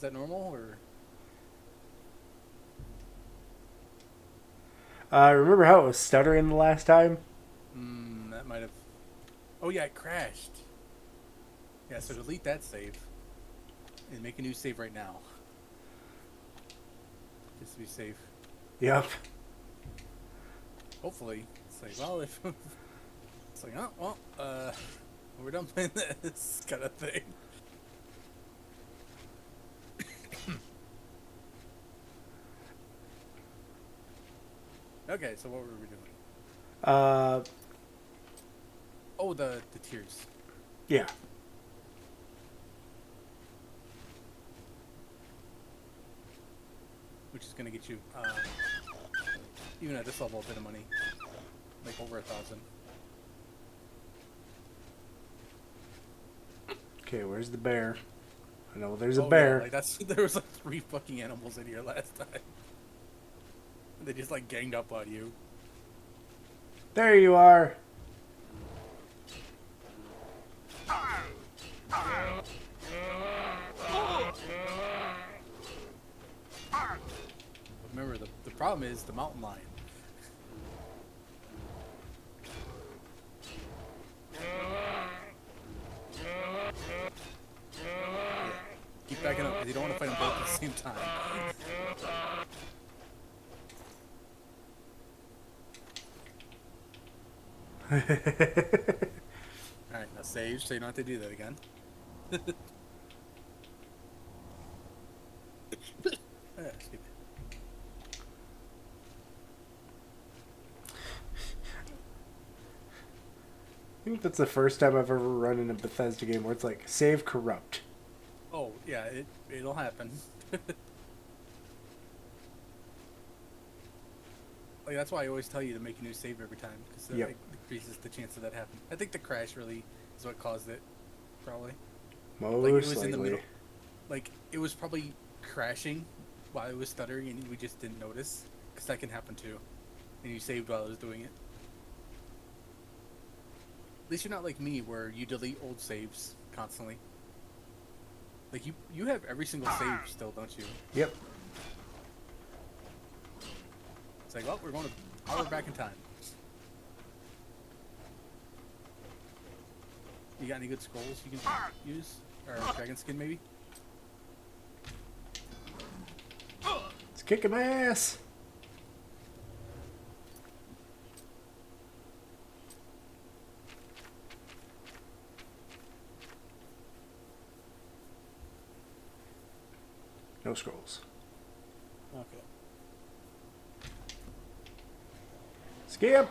that normal or? Remember how it was stuttering the last time? That might have. Oh yeah, it crashed. Yeah, so delete that save and make a new save right now, just to be safe. Yep. Hopefully, it's like, well, if it's like, oh well, we're done playing this kind of thing. Okay, so what were we doing? Uh, Oh, the tiers, yeah. which is gonna get you, even at this level, a bit of money, like over 1,000. Okay, where's the bear? I know there's a Oh yeah, bear. like that's there was like 3 fucking animals in here last time. They just like ganged up on you. There you are. But remember, the problem is the mountain lion. Yeah. Keep backing up because you don't want to fight them both at the same time. Alright, now save so you don't have to do that again. Excuse me. I think that's the first time I've ever run in a Bethesda game where it's like save corrupt. Oh, yeah, it'll happen. Like that's why I always tell you to make a new save every time because that Yep. like, increases the chance of that happening. I think the crash really is what caused it, probably. Like it Most was in the likely. middle, like it was probably crashing while it was stuttering and we just didn't notice because that can happen too. And you saved while I was doing it. At least you're not like me where you delete old saves constantly. Like you have every single save still, don't you? Yep. It's like, well, we're going to hour back in time. You got any good scrolls you can use? Or dragon skin maybe? It's kicking my ass. No scrolls. Okay. Skip.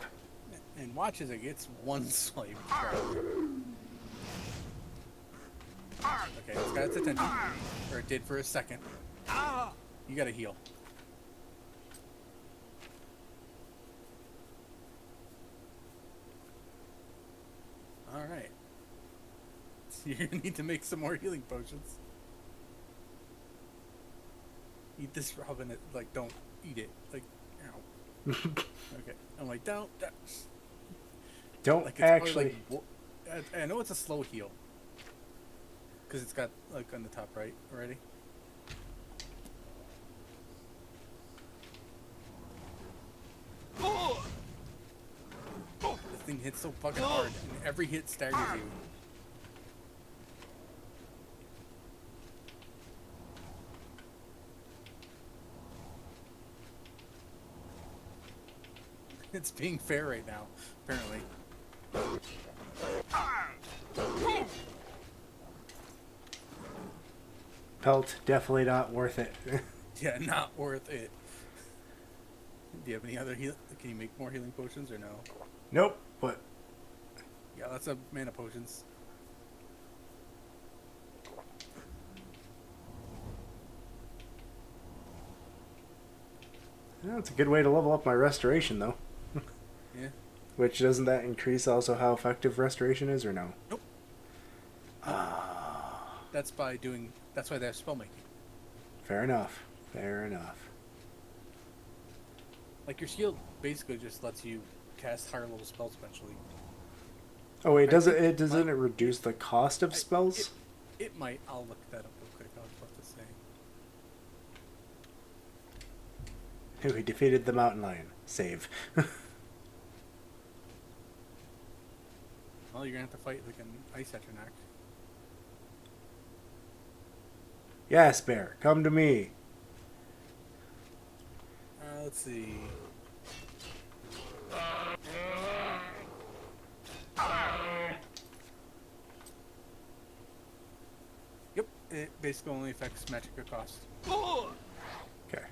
And watch as it gets one slave. Okay, it's got its attention. Or it did for a second. You gotta heal. Alright. So you're gonna need to make some more healing potions. Eat this robin, like, don't eat it. Like, ow. Okay. I'm like, don't. Don't Like, it's actually. probably like, I know it's a slow heal. Because it's got, like, on the top right already. This thing hits so fucking hard, and every hit staggers you. It's being fair right now, apparently. Pelt, definitely not worth it. Yeah, not worth it. Do you have any other heal? Can you make more healing potions or no? Nope. But Yeah, lots of mana potions. it's a good way to level up my restoration, though. Yeah. Which doesn't that increase also how effective restoration is, or no? Nope. Nope. That's by doing. That's why they have spell making. Fair enough. Fair enough. Like your shield basically just lets you cast higher level spells eventually. Oh wait, I does it? think It it might. doesn't it reduce the cost of I, spells? it might. I'll look that up real quick. I was about to say. We defeated the mountain lion. Save. Well, you're gonna have to fight like an ice Atronach. Yes, bear. Come to me. Let's see. Yep, it basically only affects magic or cost. Okay.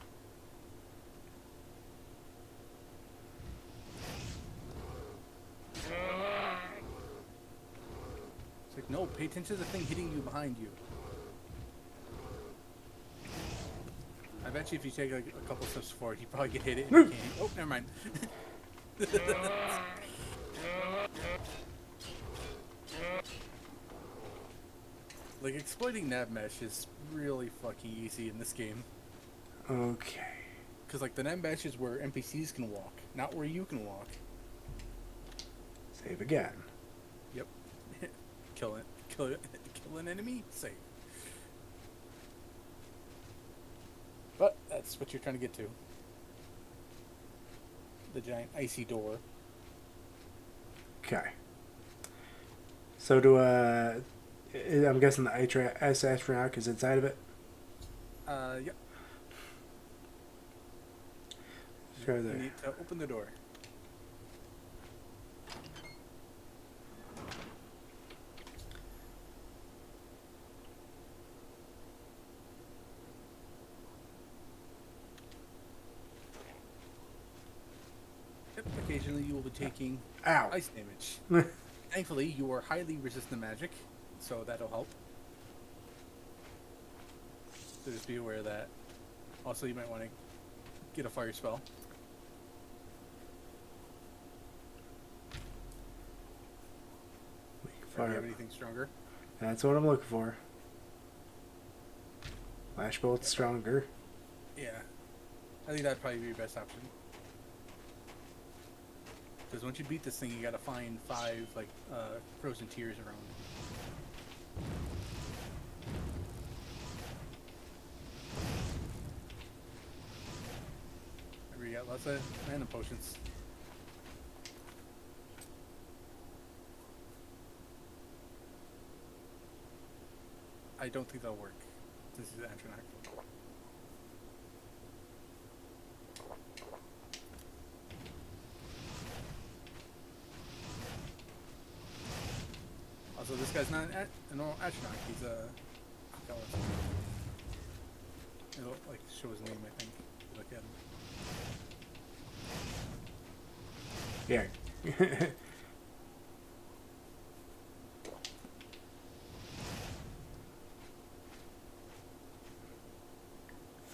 It's like, no, pay attention to the thing hitting you behind you. I bet you if you take like a couple steps forward, you probably get hit it and you can't. Oh, never mind. Like, exploiting nav mesh is really fucking easy in this game. Okay. Because, like, the nav mesh is where NPCs can walk, not where you can walk. Save again. Yep. Kill it. Kill an enemy? Save. But that's what you're trying to get to. The giant icy door. Okay. So do I'm guessing the ice astronaut is inside of it. Yep. Sure You there. need to open the door. Yep. Occasionally you will be taking Ow. ice damage. Thankfully, you are highly resistant to magic, so that'll help. So just be aware of that. Also, you might want to get a fire spell. Or do you Fire. have anything stronger? That's what I'm looking for. Flash bolt's stronger. Yeah. I think that'd probably be your best option. Because once you beat this thing, you gotta find 5, like, frozen tears around. Remember, you got lots of mana potions. I don't think that'll work. This is Atronach. Also, this guy's not a normal Atronach. He's a... It'll, like, show his name, I think. Look at him. Yeah.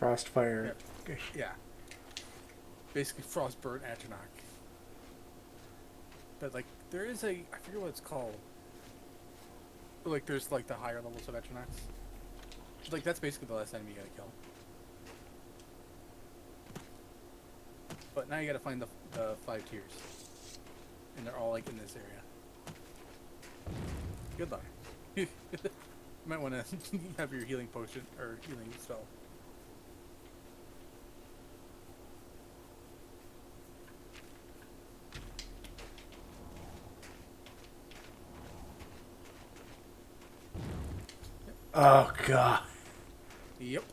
Frostfire. Yep. Yeah. Basically, Frostburn Atronach. But, like, there is a... I forget what it's called. But, like, there's, like, the higher levels of Atronachs. Like, that's basically the last enemy you gotta kill. But now you gotta find the 5 tiers. And they're all, like, in this area. Good luck. You might want to have your healing potion, or healing spell. Oh god. Yep.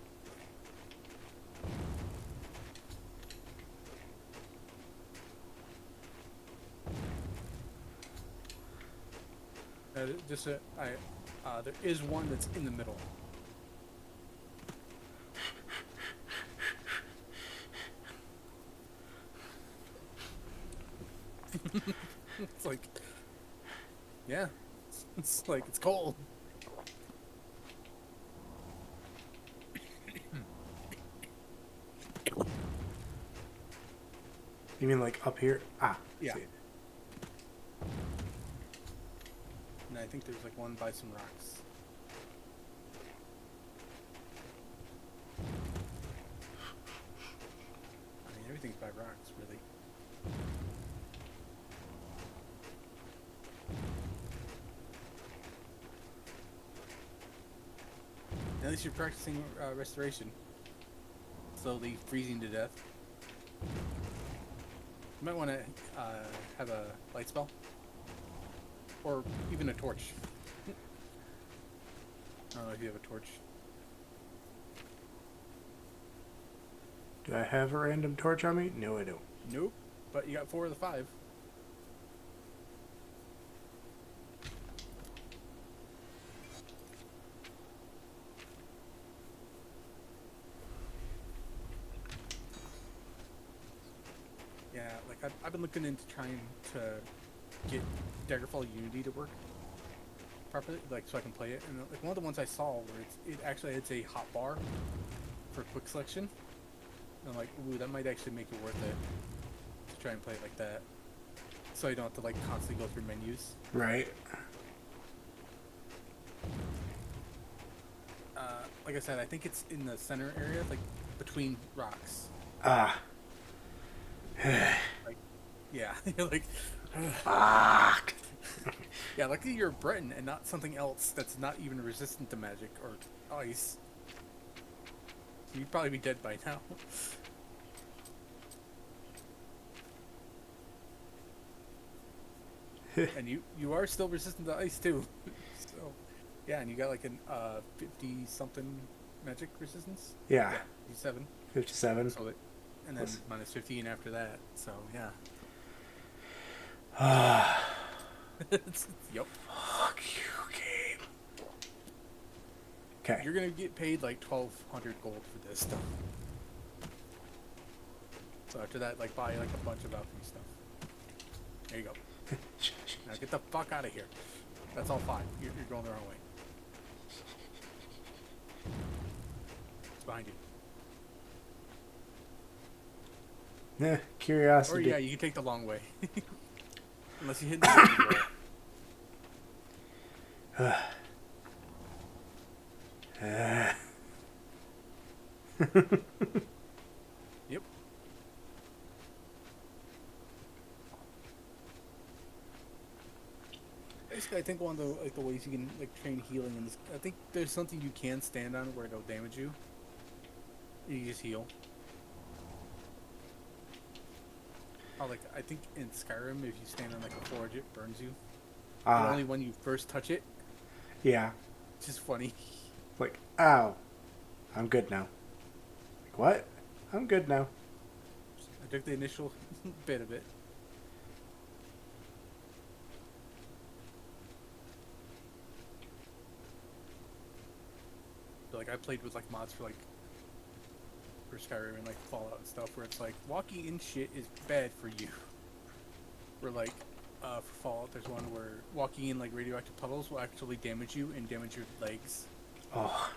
There is one that's in the middle. It's like, yeah, it's like it's cold. You mean like up here? Ah. Yeah. See. And I think there's like one by some rocks. I mean, everything's by rocks, really. At least you're practicing restoration. Slowly freezing to death. You might want to have a light spell. Or even a torch. I don't know if you have a torch. Do I have a random torch on me? No, I don't. Nope. But you got 4 of the 5. Yeah, like I've been looking into trying to get Daggerfall Unity to work properly, like so I can play it. And like one of the ones I saw where it actually has a hotbar for quick selection. And I'm like, ooh, that might actually make it worth it to try and play it like that, so you don't have to like constantly go through menus. Right. Like I said, I think it's in the center area, like between rocks. Ah. Like, yeah, like. Fuck. Yeah, luckily you're a Breton and not something else that's not even resistant to magic or ice. So you'd probably be dead by now. And you are still resistant to ice too. So, yeah, and you got like an 50-something magic resistance. Yeah. 57. 57. So and then minus 15 after that. So yeah. Yep. Fuck you, game. Okay. You're gonna get paid like 1,200 gold for this stuff. So after that, like buy like a bunch of alchemy stuff. There you go. Now get the fuck out of here. That's all 5. You're going the wrong way. It's behind you. Yeah, curiosity. Or yeah, you can take the long way. Unless you hit the Yep. Basically, I think one of the ways you can like train healing in this, I think there's something you can stand on where it'll damage you. You just heal. Oh, like I think in Skyrim, if you stand on like a forge, it burns you. But only when you first touch it. Yeah. It's just funny. Like, ow. I'm good now. Like, what? I'm good now. I took the initial bit of it. But, like I played with like mods for Skyrim and like Fallout and stuff, where it's like walking in shit is bad for you. Where like for Fallout, there's one where walking in like radioactive puddles will actually damage you and damage your legs. Oh.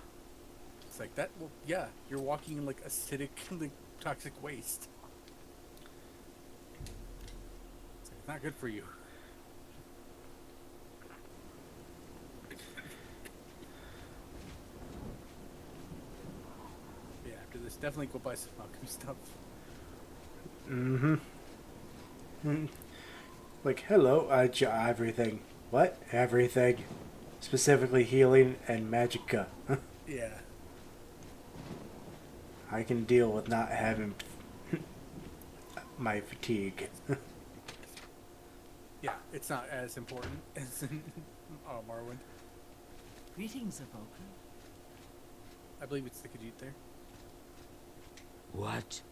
It's like that. Well, yeah, you're walking in like acidic, like toxic waste. It's not good for you. Yeah, after this, definitely go buy some alchemy stuff. Mm-hmm. Like, hello, everything. What? Everything. Specifically healing and magicka. Yeah. I can deal with not having my fatigue. Yeah, it's not as important as in Morrowind. Greetings, Evoker. I believe it's the Khajiit there. What?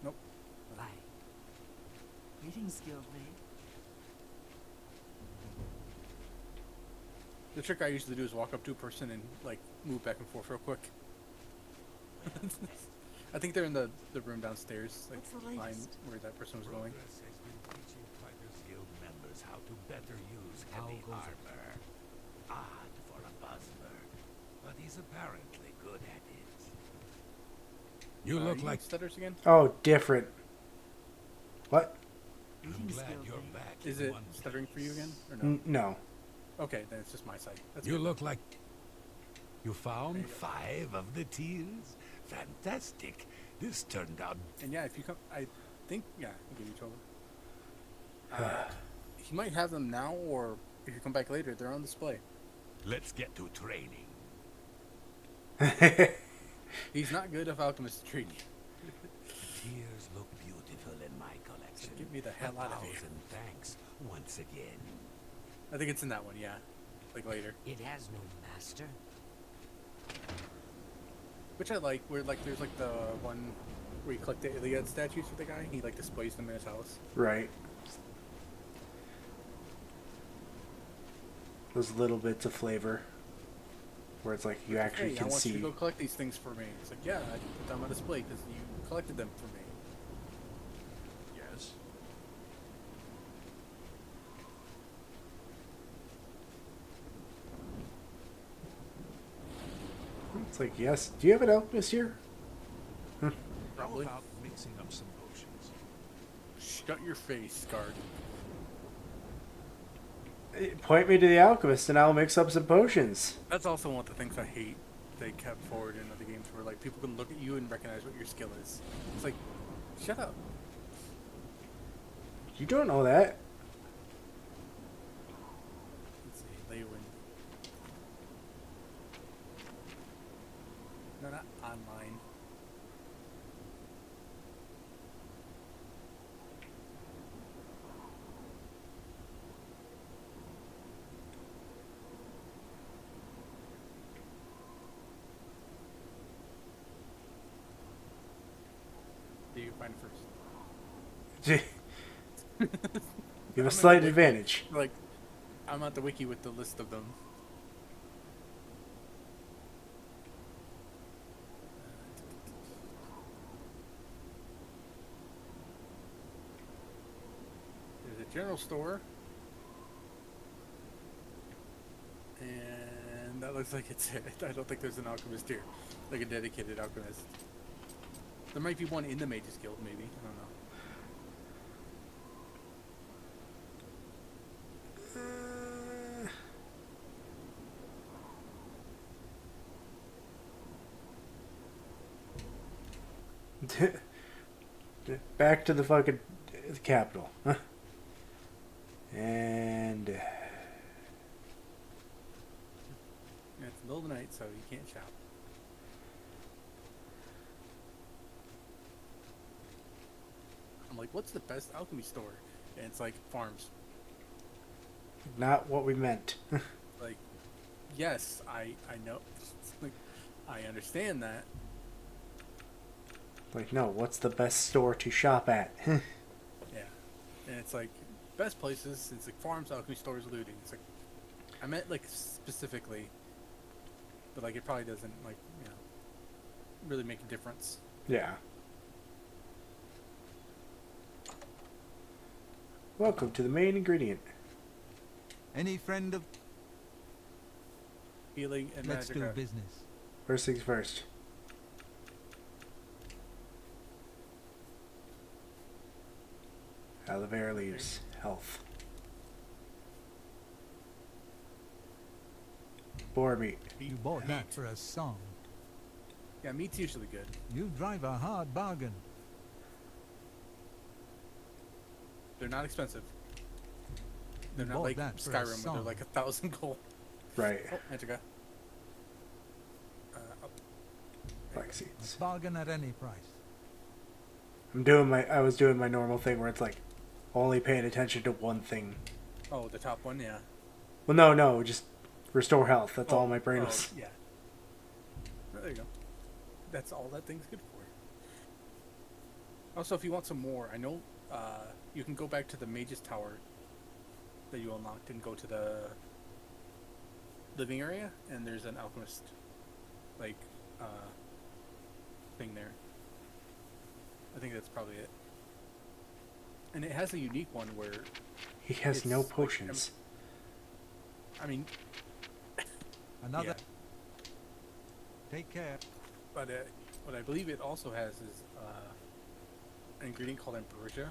Nope. Why? Greetings, Guildmate. The trick I usually do is walk up to a person and like move back and forth real quick. I think they're in the room downstairs, like What's the behind latest? where that person was going. Progress has been teaching Fighters Guild members how to better use How heavy goes it? armor. Odd for a buzzard, but he's apparently good at it. You look you like stutters again. Oh, different. What? I'm Greetings, glad you're Guildmate. back. Is in it one stuttering for you piece. again, or no? No. Okay, then it's just my side. That's You good. look like you found There you go. 5 of the tears. Fantastic. This turned out. And yeah, if you come, I think I'll give you 12. He might have them now, or if you come back later, they're on display. Let's get to training. He's not good if alchemists treat you. Tears look beautiful in my collection. Get me the hell out of here. 1,000 thanks once again. I think it's in that one, yeah. Like later. It has no master. Which I like, where like there's like the one where you collect the Iliad statues for the guy, he like displays them in his house. Right. Those little bits of flavor. Where it's like you actually Hey, I can want you to see. go collect these things for me. It's like, yeah, I put them on display because you collected them for me. Yes. It's like, yes. Do you have an alchemist here? Probably. How about mixing up some potions? Shut your face, Guard. Point me to the alchemist and I'll mix up some potions. That's also one of the things I hate they kept forward in other games where like people can look at you and recognize what your skill is. It's like, shut up. You don't know that. Let's see, Leywin. No, not online. Do you find first? You have a slight advantage. Like, I'm at the wiki with the list of them. There's a general store. And that looks like it's it. I don't think there's an alchemist here. Like a dedicated alchemist. There might be one in the Mages Guild, maybe. I don't know. Back to the fucking capital. And Yeah, it's the middle of the night, so you can't shop. I'm like, what's the best alchemy store? And it's like farms. not what we meant. Like, yes, I know. Like, I understand that. Like, no, what's the best store to shop at? Yeah. And it's like, best places, it's like farms, alchemy stores, looting. It's like, I meant like specifically, but like it probably doesn't like, you know, really make a difference. Yeah. Welcome to the main ingredient. Any friend of... Healing and Let's do magic. business. First things first. Aloe vera leaves. Health. Boar meat. You bought that for a song. Yeah, meat's usually good. You drive a hard bargain. They're not expensive. They're You not bought like that for a Skyrim, where they're song. like 1,000 gold. Right. Oh, Magica. Up. Flax seeds. A bargain at any price. I was doing my normal thing where it's like only paying attention to one thing. Oh, the top one, yeah. Well, no, just restore health. That's all my brain was. Yeah. Oh, there you go. That's all that thing's good for. Also, if you want some more, I know you can go back to the Mage's Tower that you unlocked and go to the living area, and there's an alchemist, like, thing there. I think that's probably it. And it has a unique one where, He has no it's like, potions. I mean, Another... yeah. Take care. But what I believe it also has is an ingredient called ambrosia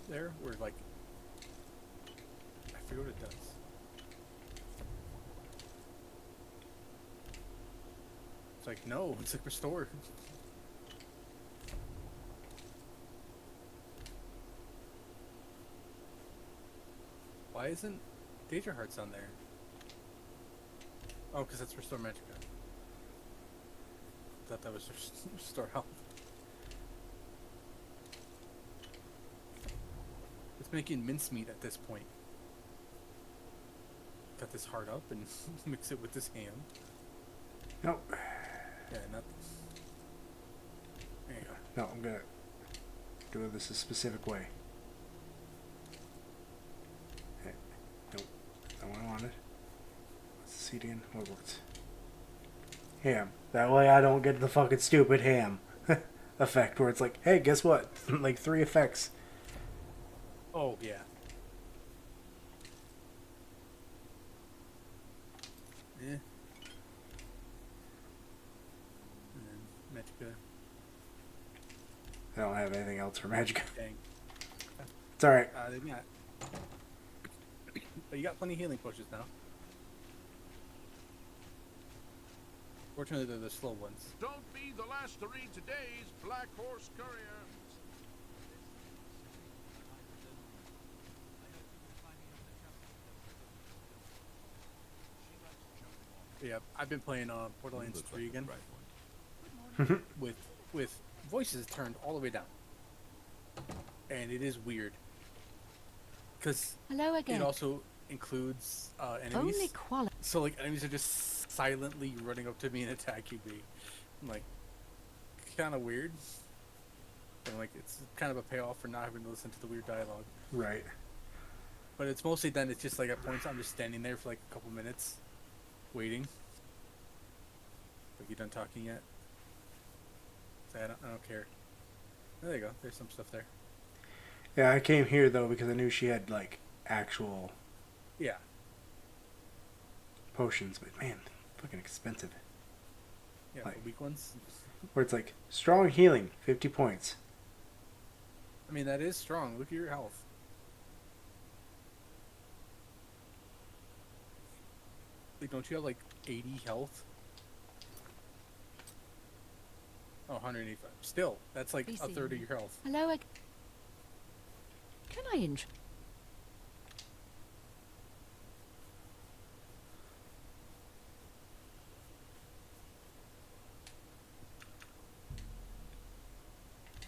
there, where like, I forget what it does. It's like, no, it's like restore. Why isn't Danger Hearts on there? Oh, because that's restore magica. Thought that was restore health. just making mincemeat at this point. Cut this heart up and mix it with this ham. Nope. Yeah, not. There you go. No, I'm gonna do this a specific way. Hey, nope. That's not what I wanted. Let's see it again. What works? Ham. That way I don't get the fucking stupid ham effect where it's like, hey, guess what? Like 3 effects. Oh yeah. Yeah. And then Magicka. I don't have anything else for Magic. Dang. It's alright. They got. But you got plenty of healing potions now. Fortunately, they're the slow ones. Don't be the last to read today's Black Horse Courier. Yeah, I've been playing Borderlands 3 again Right one. with voices turned all the way down, and it is weird because Hello again. it also includes enemies. Only quality. So like enemies are just silently running up to me and attacking me. I'm like, kind of weird. And like it's kind of a payoff for not having to listen to the weird dialogue. Right. But it's mostly then it's just like at points I'm just standing there for like a couple minutes, waiting. Like you done talking yet? So I don't care. There you go. There's some stuff there. Yeah, I came here though because I knew she had like actual Yeah. potions, but man, fucking expensive. Yeah. Like- The weak ones. Where it's like strong healing, 50 points. I mean that is strong. Look at your health. Like don't you have like 80 health? Oh, 185. Still, that's like Be a third of seen. your health. Hello again. Can I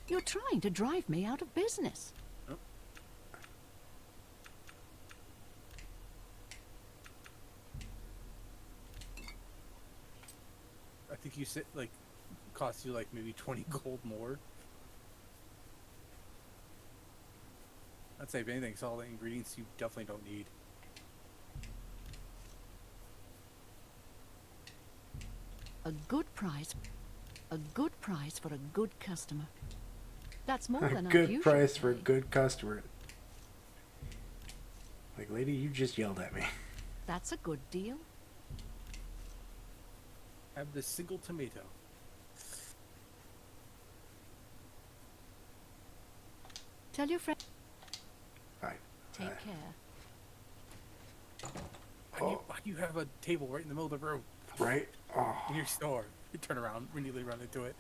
You're trying to drive me out of business. I think you said like cost you like maybe 20 gold more. I'd say if anything, it's all the ingredients you definitely don't need. A good price. A good price for a good customer. That's more A than I good usually price for a pay. good customer. Like, lady, you just yelled at me. That's a good deal. Have this single tomato. Tell your friend. Fine. Take Uh, care. Why do you have a table right in the middle of the room Right? Oh, in your store? You turn around, immediately run into it.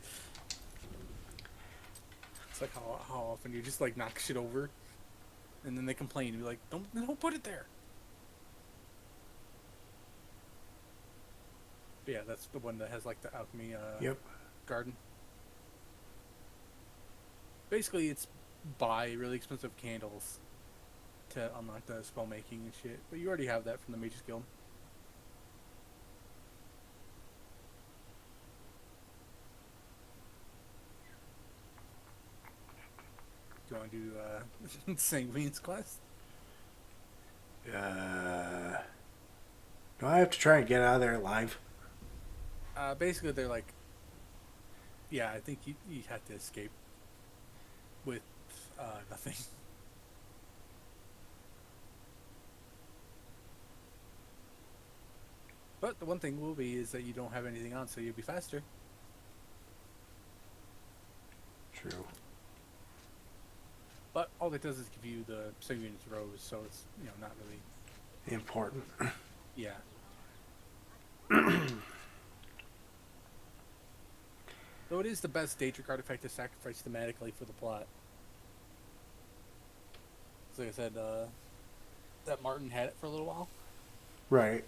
It's like how often you just like knock shit over, and then they complain and be like, "Don't put it there." But yeah, that's the one that has like the alchemy yep. garden. Basically, it's buy really expensive candles to unlock the spell making and shit. But you already have that from the Mage's Guild. Do you want to do Sanguine's quest? Do I have to try and get out of there alive? Basically, they're like, yeah, I think you had to escape with nothing. But the one thing will be is that you don't have anything on, so you'll be faster. True. But all it does is give you the Sanguine's Rose, so it's, you know, not really, Important. yeah. Though it is the best Daedric artifact to sacrifice thematically for the plot. So like I said, that Martin had it for a little while. Right.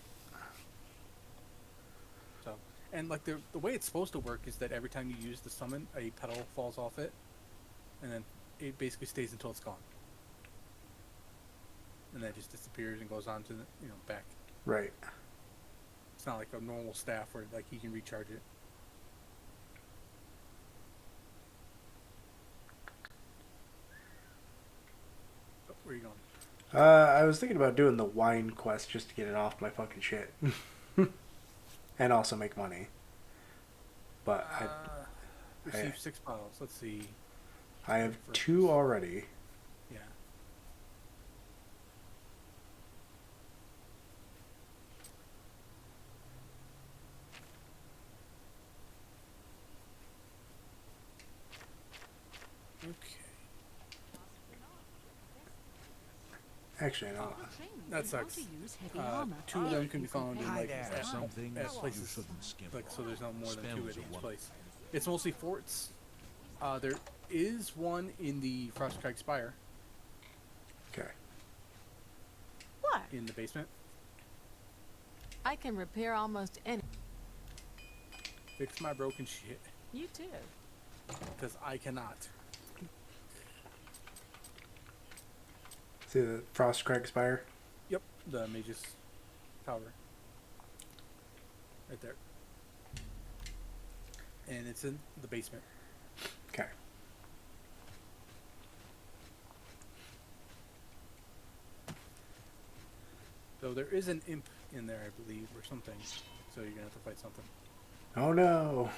So, and like the way it's supposed to work is that every time you use the summon, a petal falls off it, and then it basically stays until it's gone. and then it just disappears and goes on to the, back. Right. It's not like a normal staff where like you can recharge it. Oh, where are you going? I was thinking about doing the wine quest just to get it off my fucking shit. And also make money. But Receive 6 bottles. Let's see. I have 2 already. Yeah. Okay. Actually, I know. That sucks. 2 of them can be found in Hi like there. at Something you places. shouldn't skimp Like so, there's no more than 2 Spells at are each one place. It's mostly forts. There is one in the Frostcrag Spire Okay. What? in the basement. I can repair almost any. Fix my broken shit, You too. because I cannot. See the Frostcrag Spire? Yep, the Mage's Tower. Right there. And it's in the basement. Okay. So there is an imp in there, I believe, or something. So you're gonna have to fight something. Oh no.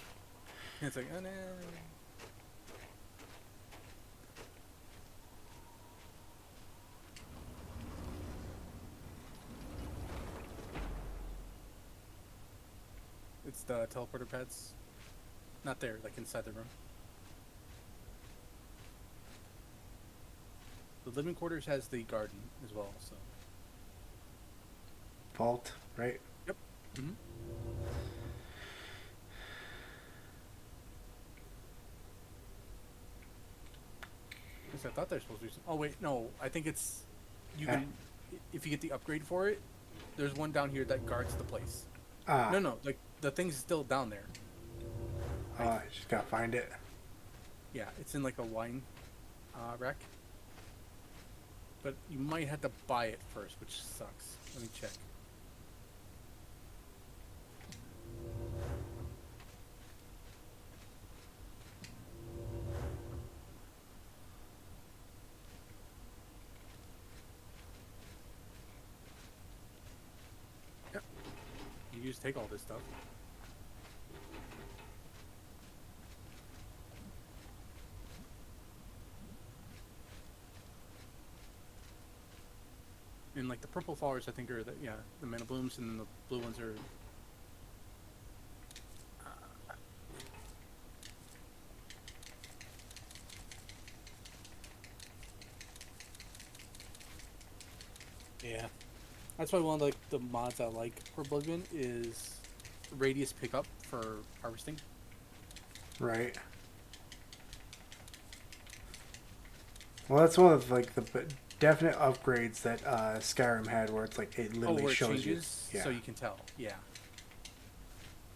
And it's like, oh no. It's the teleporter pads. Not there, like inside the room. The living quarters has the garden as well, so. Vault, right? Yep. Mm-hmm. I thought they're supposed to be. Oh wait, no. I think it's. You can, if you get the upgrade for it. There's one down here that guards the place. Ah. No, like the thing's still down there. Oh, I just gotta find it. Yeah, it's in like a wine rack. But you might have to buy it first, which sucks. Let me check. Yep. You just take all this stuff. And like the purple flowers, I think are the mana blooms, and then the blue ones are. Yeah, that's why one of like the mods I like for Oblivion is radius pickup for harvesting. Right. Well, that's one of like the definite upgrades that Skyrim had, where it's like it literally where it shows changes, you. Yeah. so you can tell. Yeah.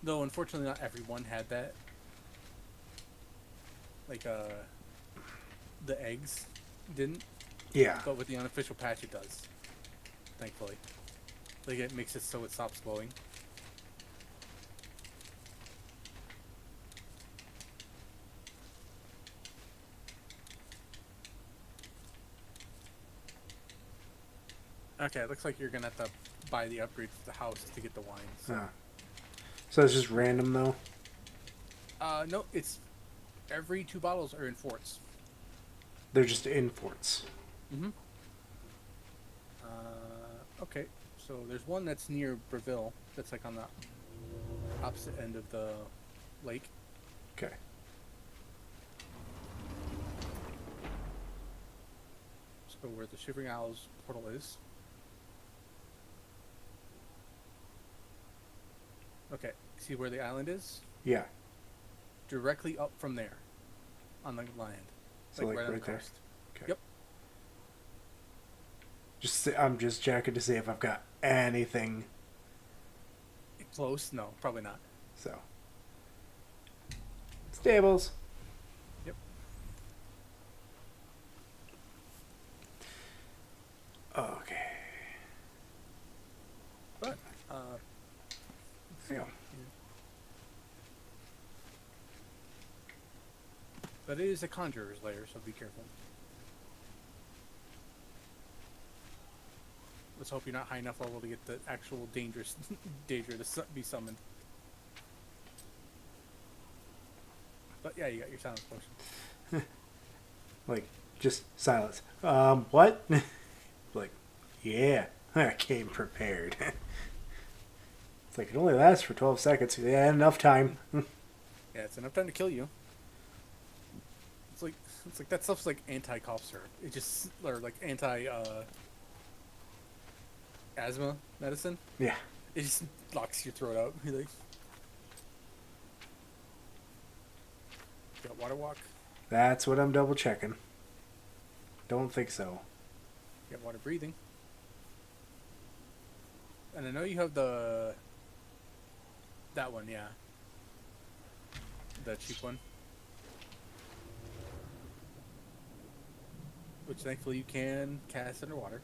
Though unfortunately, not everyone had that. Like the eggs didn't. Yeah. But with the unofficial patch, it does. Thankfully, like it makes it so it stops glowing. Okay, it looks like you're gonna have to buy the upgrade for the house to get the wine. So. So it's just random though? No, it's every 2 bottles are in forts. They're just in forts. Mm-hmm. Okay, so there's one that's near Breville. That's like on the opposite end of the lake. Okay. So where the Shivering Owls portal is. Okay, see where the island is? Yeah. Directly up from there, on the land. So like right on the right there? coast. Okay. Yep. I'm just checking to see if I've got anything. Close? No, probably not. So. Stables. Yep. Okay. But it is a conjurer's lair, so be careful. Let's hope you're not high enough level to get the actual dangerous danger to be summoned. But yeah, you got your silence potion. Like, just silence. What? Like, yeah, I came prepared. It's like, it only lasts for 12 seconds. Yeah, enough time. Yeah, it's enough time to kill you. It's like that stuff's like anti-cough syrup. It just or like anti asthma medicine. Yeah. It just locks your throat out. You're like, got water walk. That's what I'm double checking. Don't think so. You got water breathing. And I know you have that one, yeah. The cheap one. Which thankfully you can cast underwater.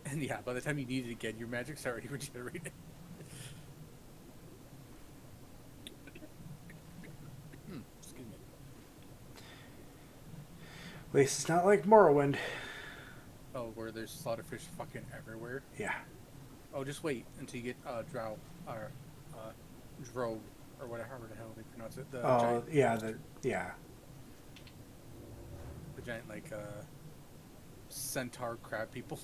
And yeah, by the time you need it again, your magic's already regenerated. Excuse me. At least it's not like Morrowind. Oh, where there's slaughterfish fucking everywhere. Yeah. Oh, just wait until you get drow or drogue or whatever the hell they pronounce it. The Oh, giant, yeah. the giant like centaur crab people.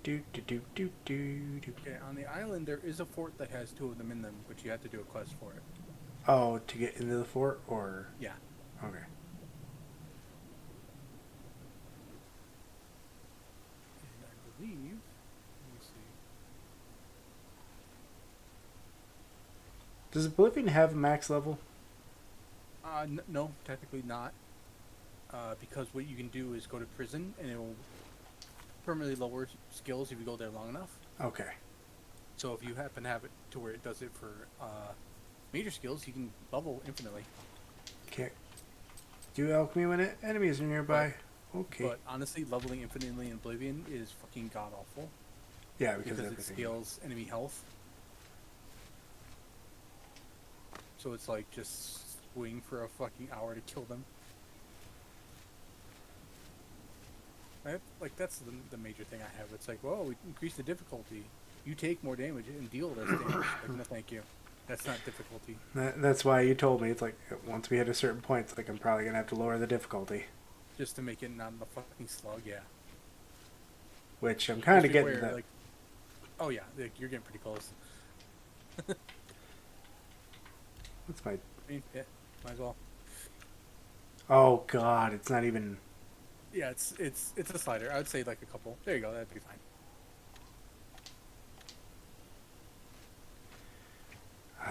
Do. Okay, on the island there is a fort that has two of them in them, but you have to do a quest for it. Oh, to get into the fort, or Yeah. okay. And I believe, let me see. Does Oblivion have a max level? No, technically not. Because what you can do is go to prison, and it will permanently lower skills if you go there long enough. Okay. So if you happen to have it to where it does it for major skills, you can level infinitely. Okay. Do alchemy when enemies are nearby. Okay. But honestly, leveling infinitely in Oblivion is fucking god awful. Yeah, because it everything. scales enemy health. So it's like just swing for a fucking hour to kill them. That's the major thing I have. It's like, whoa, we increase the difficulty. You take more damage and deal less damage. Like, no, thank you. That's not difficulty. That's why you told me. It's like, once we hit a certain point, it's like I'm probably going to have to lower the difficulty. Just to make it not a fucking slug, yeah. Which I'm kind of Especially getting where, that. like, oh yeah, like, you're getting pretty close. What's my... I mean, yeah, might as well. Oh, God. It's not even... Yeah, it's a slider. I would say like a couple. There you go. That'd be fine.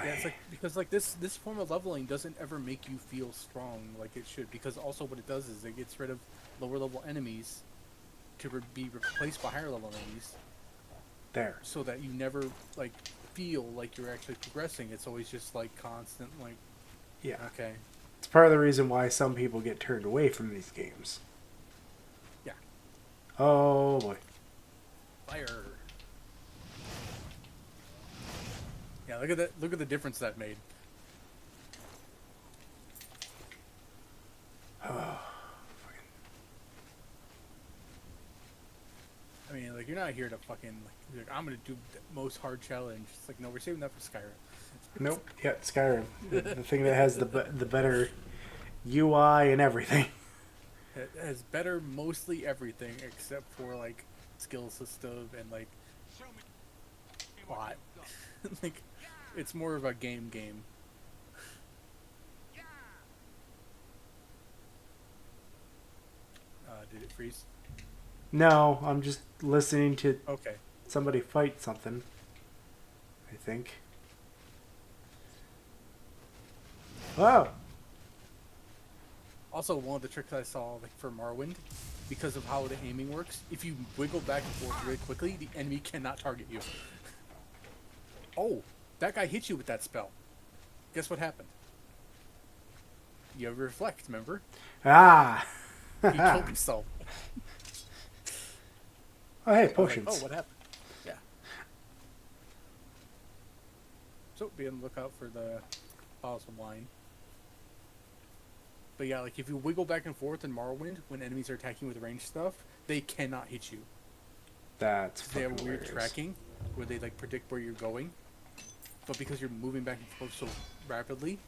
Yeah, it's like because like this form of leveling doesn't ever make you feel strong like it should, because also what it does is it gets rid of lower level enemies to be replaced by higher level enemies, There. so that you never like feel like you're actually progressing. It's always just like constant like, Yeah. okay, It's part of the reason why some people get turned away from these games. yeah, Oh, boy. fire. Yeah, look at that. Look at the difference that made. I mean, like, you're not here to fucking like I'm gonna do the most hard challenge. It's like, no, we're saving that for Skyrim. Nope. Yeah, Skyrim. The thing that has the better UI and everything. It has better mostly everything except for like skill system and like plot. Like, it's more of a game. Did it freeze? No, I'm just listening to Okay. somebody fight something. I think. Wow. Also, one of the tricks I saw like for Morrowind, because of how the aiming works, if you wiggle back and forth really quickly, the enemy cannot target you. Oh, that guy hit you with that spell. Guess what happened? You have reflect, remember? Ah. He killed himself. Oh, hey, I was like, potions. oh, what happened? Yeah. So be on the lookout for the bottles of wine. But yeah, like if you wiggle back and forth in Morrowind when enemies are attacking with ranged stuff, they cannot hit you. That's They have fucking weird hilarious. tracking where they like predict where you're going, but because you're moving back and forth so rapidly,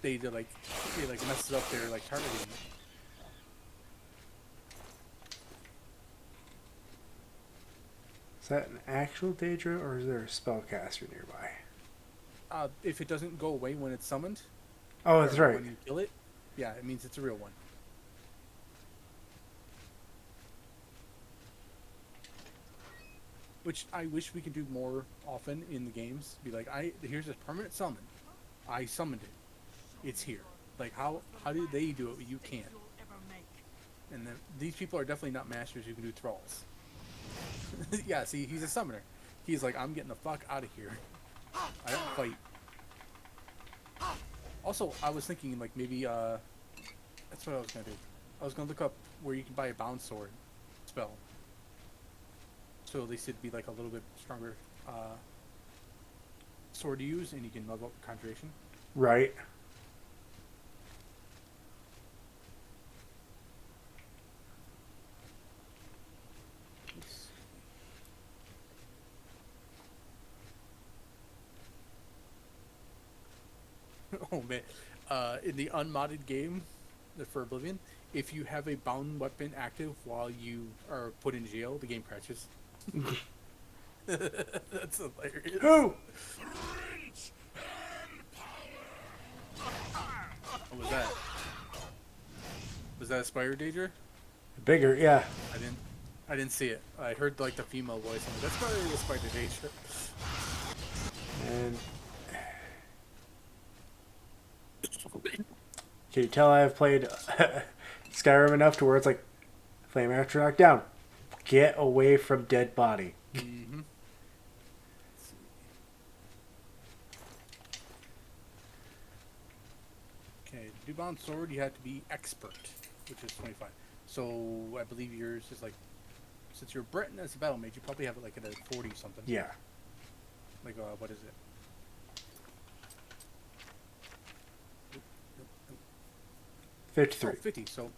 they messes up their like targeting. Is that an actual Daedra or is there a spellcaster nearby? If it doesn't go away when it's summoned, Oh, that's or right. when you kill it, yeah, it means it's a real one. Which I wish we could do more often in the games. Be like, here's a permanent summon. I summoned it. It's here. Like how did they do it? You can't. And then these people are definitely not masters who can do thralls. Yeah, see, he's a summoner. He's like, I'm getting the fuck out of here. I don't fight. Also, I was thinking like maybe that's what I was gonna do. I was gonna look up where you can buy a bound sword spell. So at least it'd be like a little bit stronger sword to use, and you can level up the conjuration. Right. Oh man, in the unmodded game for Oblivion, if you have a bound weapon active while you are put in jail, the game crashes. That's hilarious. Who? What was that? Was that a spider Daedra? Bigger, yeah. I didn't see it. I heard like the female voice. I'm like, that's probably a spider Daedra. And can you tell I've played Skyrim enough to where it's like, flame after knockdown, get away from dead body. Mm-hmm. Okay, to do bound sword, you have to be expert, which is 25. So I believe yours is like, since you're Breton as a battle mage, you probably have it like at a 40 something. Yeah. Like, what is it? 53. Oh, 50. So,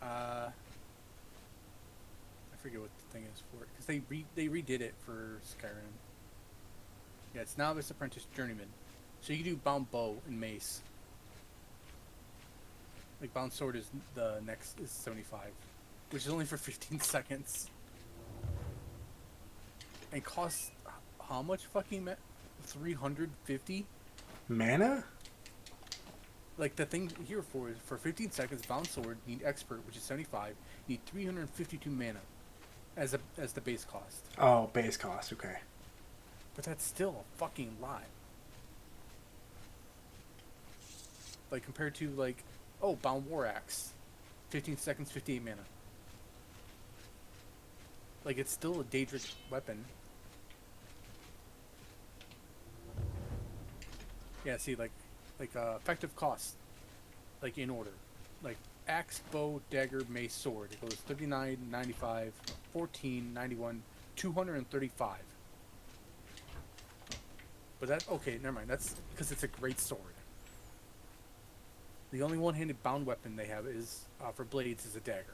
I forget what the thing is for it because they redid it for Skyrim. Yeah, it's Novice, Apprentice, Journeyman. So you can do bound bow and mace. Like bound sword is the next is 75, which is only for 15 seconds. And costs how much fucking 350? Mana? Like the thing here for is for 15 seconds, bound sword, you need expert, which is 75. You need 352 mana as the base cost. Oh, base cost, okay. But that's still a fucking lot. Like compared to like, oh, bound war axe, 15 seconds, 58 mana. Like it's still a Daedric weapon. Yeah, see, like effective cost, like in order, like axe, bow, dagger, mace, sword. It goes 39, 95, 14, 91, 235. But that, okay, never mind. That's because it's a great sword. The only one-handed bound weapon they have is for blades is a dagger.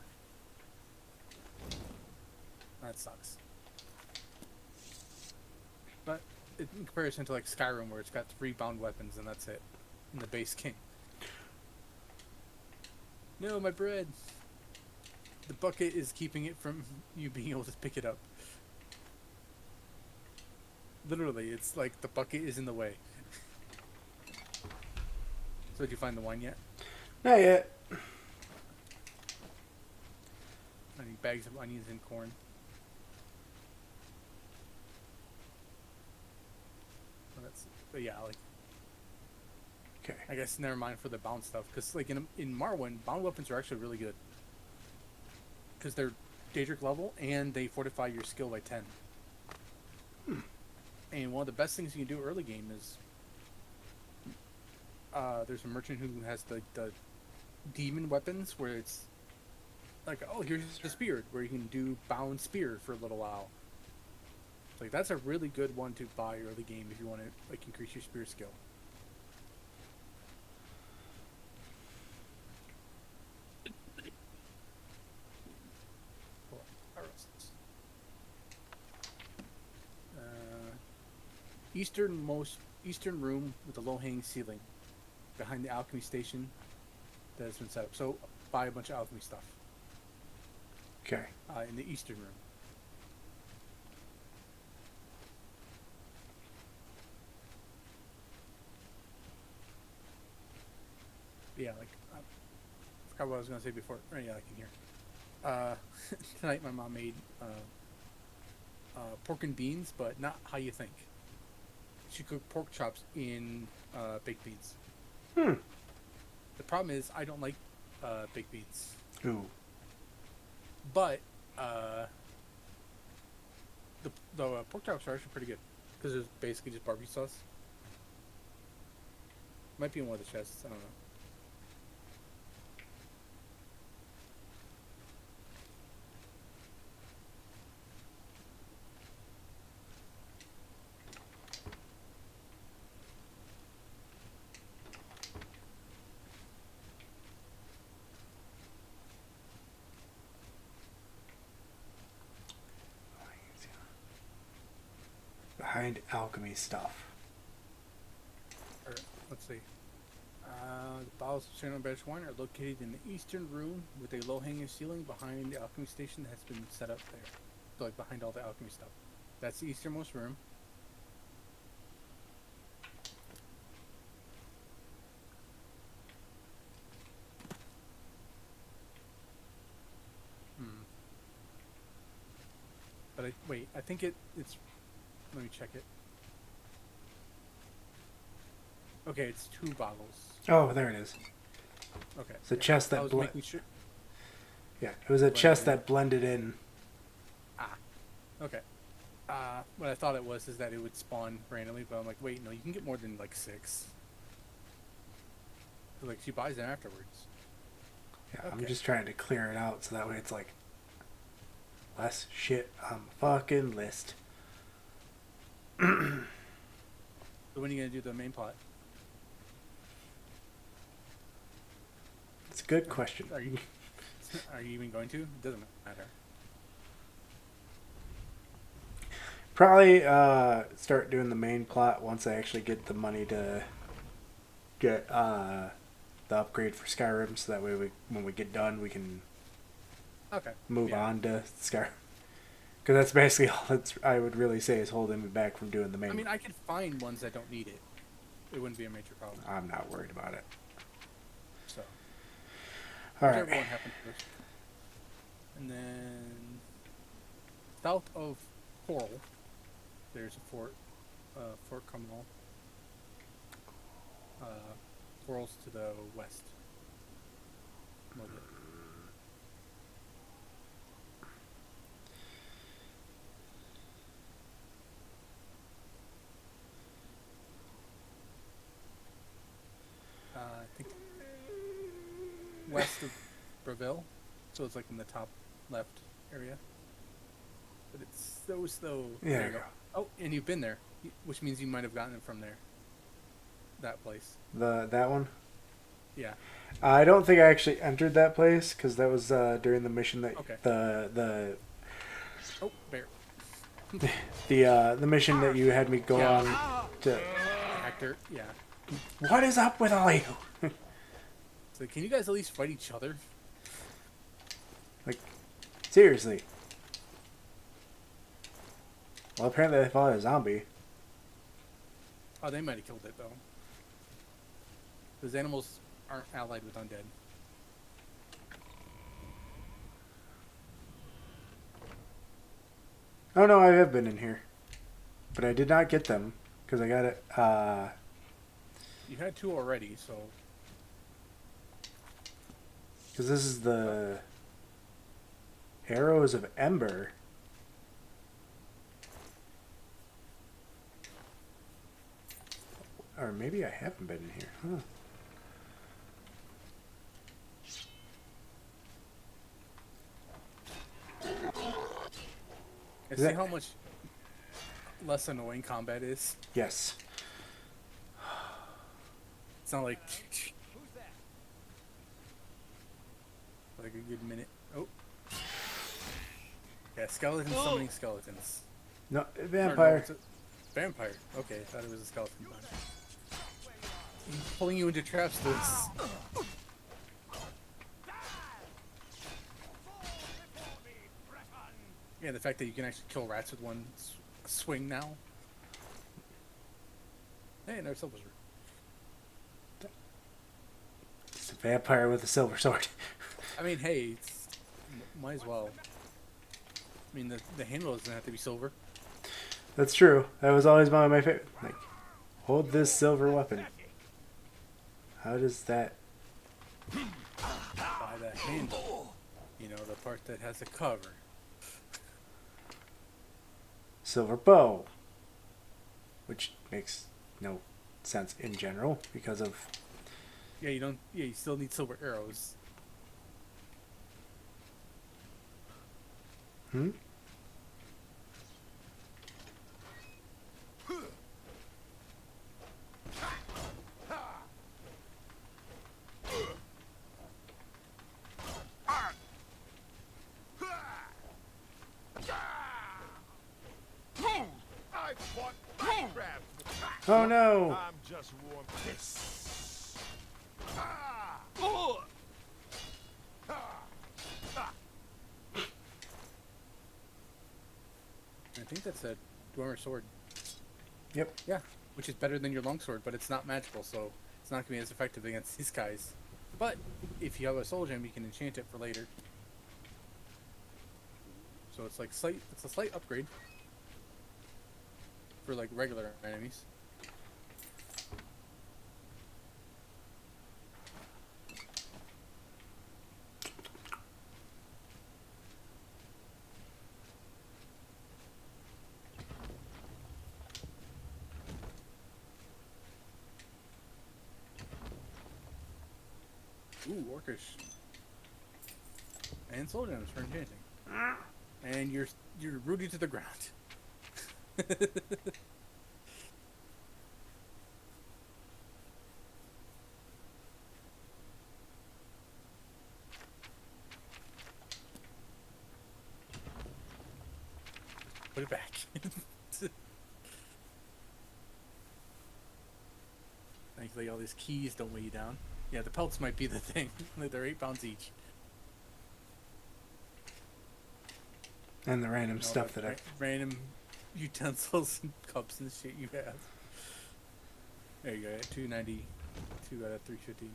That sucks. But in comparison to like Skyrim, where it's got 3 bound weapons and that's it, in the base king. No, my bread. The bucket is keeping it from you being able to pick it up. Literally, it's like the bucket is in the way. So did you find the wine yet? Not yet. I need bags of onions and corn. But yeah, like Okay. I guess never mind for the bound stuff, because like in Morrowind, bound weapons are actually really good because they're Daedric level and they fortify your skill by 10. And one of the best things you can do early game is there's a merchant who has the demon weapons where it's like, oh, here's the spear where you can do bound spear for a little while. Like that's a really good one to buy early game if you want to like increase your spear skill. Eastern room with a low-hanging ceiling behind the alchemy station that has been set up. So buy a bunch of alchemy stuff Okay. in the eastern room. Yeah, like I forgot what I was gonna say before. Oh, yeah, I can hear. Tonight my mom made pork and beans, but not how you think. She cooked pork chops in baked beans. The problem is I don't like baked beans, Ooh. but the pork chops are actually pretty good because it's basically just barbecue sauce. Might be in one of the chests. I don't know. Behind alchemy stuff. Or, let's see. The bottles of Certain British wine are located in the eastern room with a low-hanging ceiling behind the alchemy station that has been set up there. So, like, behind all the alchemy stuff. That's the easternmost room. But wait, I think it's... Let me check it. Okay, it's 2 bottles. Oh, there it is. Okay. It's a chest I that was making sure. Yeah, it was a chest that blended in. Okay. What I thought it was is that it would spawn randomly, but I'm like, wait, no, you can get more than like 6. So, like, she buys them afterwards. Yeah, Okay. I'm just trying to clear it out so that way it's like less shit on the fucking list. So when are you gonna do the main plot? It's a good question. Are you even going to? It doesn't matter. Probably start doing the main plot once I actually get the money to get the upgrade for Skyrim, so that way when we get done we can move on to Skyrim. Because that's basically all I would really say is holding me back from doing the main. I mean, I could find ones that don't need it. It wouldn't be a major problem. I'm not worried about it. So, All whichever right. one happens first. And then south of Coral, there's a fort, Fort Cumnall. Coral's to the west. A little bit. I think west of Breville, so it's like in the top left area. But it's so slow. Yeah, There there you you go. Oh, and you've been there, which means you might have gotten it from there. That place. That one? Yeah. I don't think I actually entered that place because that was during the mission that Okay. the Oh, bear. the mission that you had me go Yeah. on to. Actor. Yeah. What is up with all you? So can you guys at least fight each other? Like, seriously. Well, apparently they fought a zombie. Oh, they might have killed it though. Those animals aren't allied with undead. Oh no, I have been in here, but I did not get them. Because I got it. You had 2 already, so Because this is the Arrows of Ember. Or maybe I haven't been in here. Huh. and see how much less annoying combat is. Yes. It's not like a good minute. Oh, yeah, skeletons summoning skeletons. No, Or no, vampire. it's a vampire. Okay, I thought it was a skeleton. He's pulling you into traps. This. Yeah, the fact that you can actually kill rats with one swing now. Hey, another silver sword. It's a vampire with a silver sword. I mean, hey, it's, might as well. I mean, the handle doesn't have to be silver. That's true. That was always one of my favorite. Like, hold this silver weapon. How does that? By the handle. You know, the part that has the cover. Silver bow. Which makes no sense in general because of. Yeah, you don't. Yeah, you still need silver arrows. Hmm? Oh no! I'm just warm this. I think that's a Dwemer sword. Yep. Yeah, which is better than your longsword, but it's not magical, so it's not gonna be as effective against these guys. But if you have a soul gem, you can enchant it for later. So it's like it's a slight upgrade for like regular enemies. Ooh, orcish. And soul gems for enchanting. And you're rooted to the ground. Put it back. Thankfully, all these keys don't weigh you down. Yeah, the pelts might be the thing. They're 8 pounds each. And the random All stuff the that I. random utensils and cups and shit you have. There you go. 292 out of 350.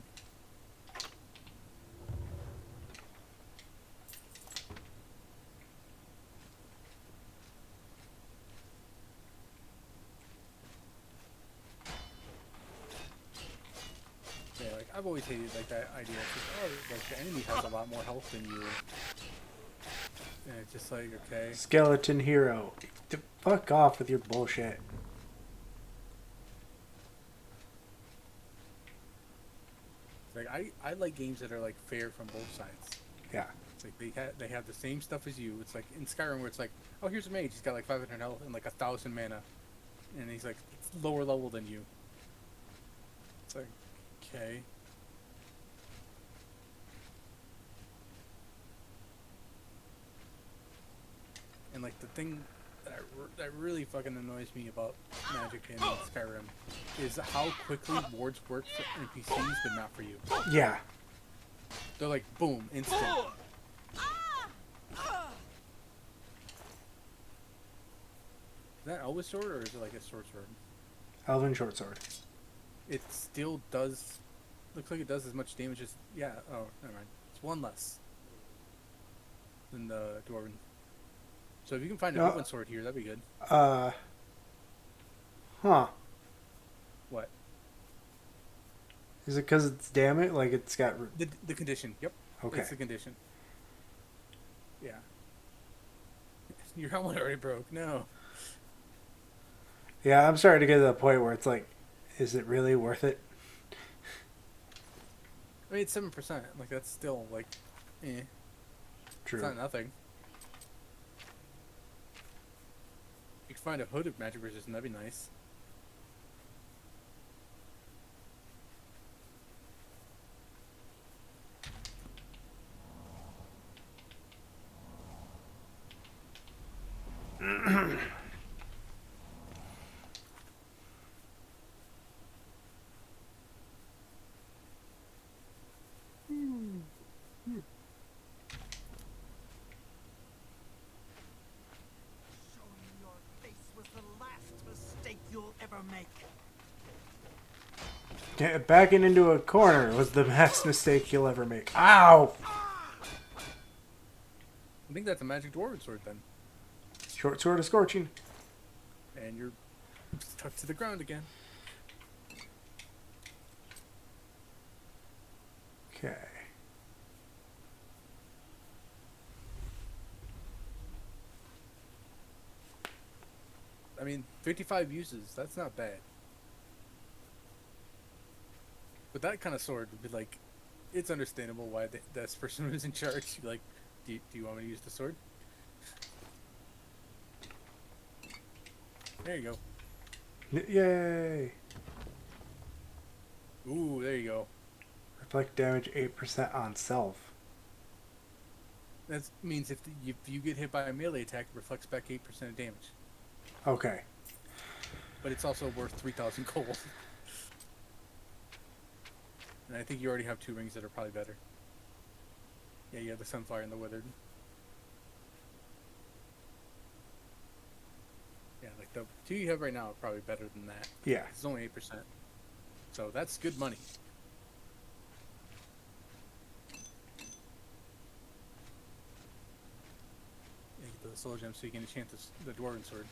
Yeah, like I've always hated like that idea. Of, like the enemy has a lot more health than you. And it's just like, okay. Skeleton hero. Fuck off with your bullshit. Like I like games that are like fair from both sides. Yeah. It's like they have the same stuff as you. It's like in Skyrim where it's like, oh, here's a mage. He's got like 500 health and like 1,000 mana, and he's like lower level than you. It's like, okay. And like the thing that really fucking annoys me about Magic and Skyrim is how quickly wards work for NPCs, but not for you. Yeah. They're like boom, instant. Is that Elvis sword or is it like a short sword? Elven short sword. It still does. Looks like it does as much damage as. Yeah. Oh, never mind. It's 1 less than the dwarven. So if you can find an No. Elven sword here, that'd be good. Huh. What? Is it because it's damaged? Like it's got. The condition. Yep. Okay. It's the condition. Yeah. Your helmet already broke. No. Yeah, I'm starting to get to the point where it's like, is it really worth it? I mean, it's 7%. Like that's still like, eh. True. It's not nothing. You could find a hooded magic resistant. That'd be nice. Showing your face was the last mistake you'll ever make. Yeah, backing into a corner was the best mistake you'll ever make. Ow! I think that's a magic dwarven sword then, Short sword of scorching. and you're stuck to the ground again. Okay. I mean, 55 uses. That's not bad. But that kind of sword would be like, it's understandable why this person was in charge. Like, do you want me to use the sword? There you go. Yay! Ooh, there you go. Reflect damage 8% on self. That means if you get hit by a melee attack, it reflects back 8% of damage. Okay. But it's also worth 3,000 gold. And I think you already have 2 rings that are probably better. Yeah, you have the Sunfire and the Withered. Yeah, like the 2 you have right now are probably better than that. Yeah. It's only 8%. So that's good money. Yeah, get the soul gem so you can enchant the Dwarven Sword.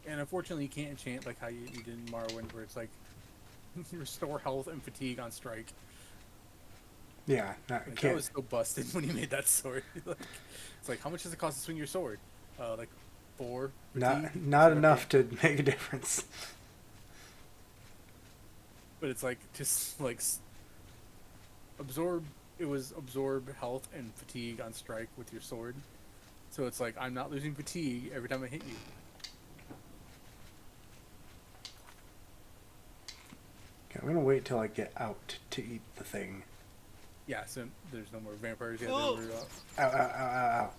And unfortunately, you can't enchant like how you did in Morrowind, where it's like restore health and fatigue on strike. Yeah. Not, Like, that can't. was so busted when you made that sword. Like, it's like, how much does it cost to swing your sword? Like 4. fatigue? Not So, enough okay. to make a difference. But it's like just like absorb. It was absorb health and fatigue on strike with your sword. So it's like I'm not losing fatigue every time I hit you. Okay, I'm gonna wait till I get out to eat the thing. Yeah, so there's no more vampires. Yeah, Oh. they were, Ow! Ow! Ow! Ow! Ow!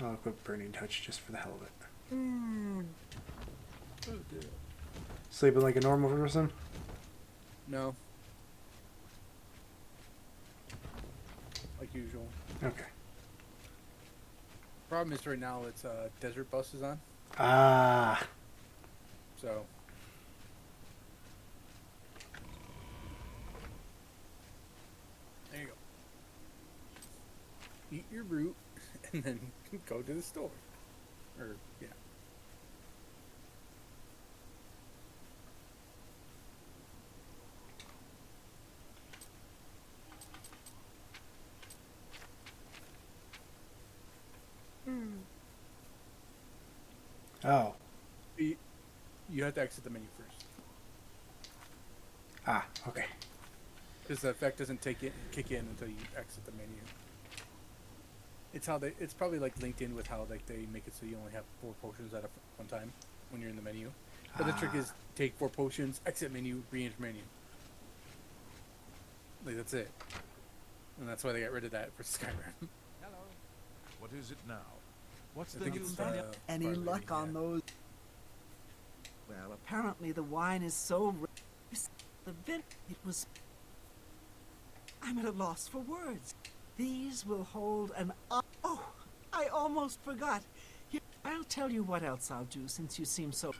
I'll equip Burning Touch just for the hell of it. oh, dear. Sleeping like a normal person? No. Like usual. Okay. Problem is right now it's desert bus is on, Ah. so there you go. Eat your root and then go to the store. Or yeah. Oh. You have to exit the menu first. Ah. Okay. Because the effect doesn't kick in until you exit the menu. It's how it's probably like linked in with how like they make it so you only have 4 potions at one time when you're in the menu. But the trick is take 4 potions, exit menu, re-enter menu. Like that's it. And that's why they got rid of that for Skyrim. Hello. What is it now? What's I the think news? it's Any barley, luck on yeah. those? Well, apparently the wine is so rich. The vin it was. I'm at a loss for words. These will hold an. Oh, I almost forgot. Here, I'll tell you what else I'll do since you seem so.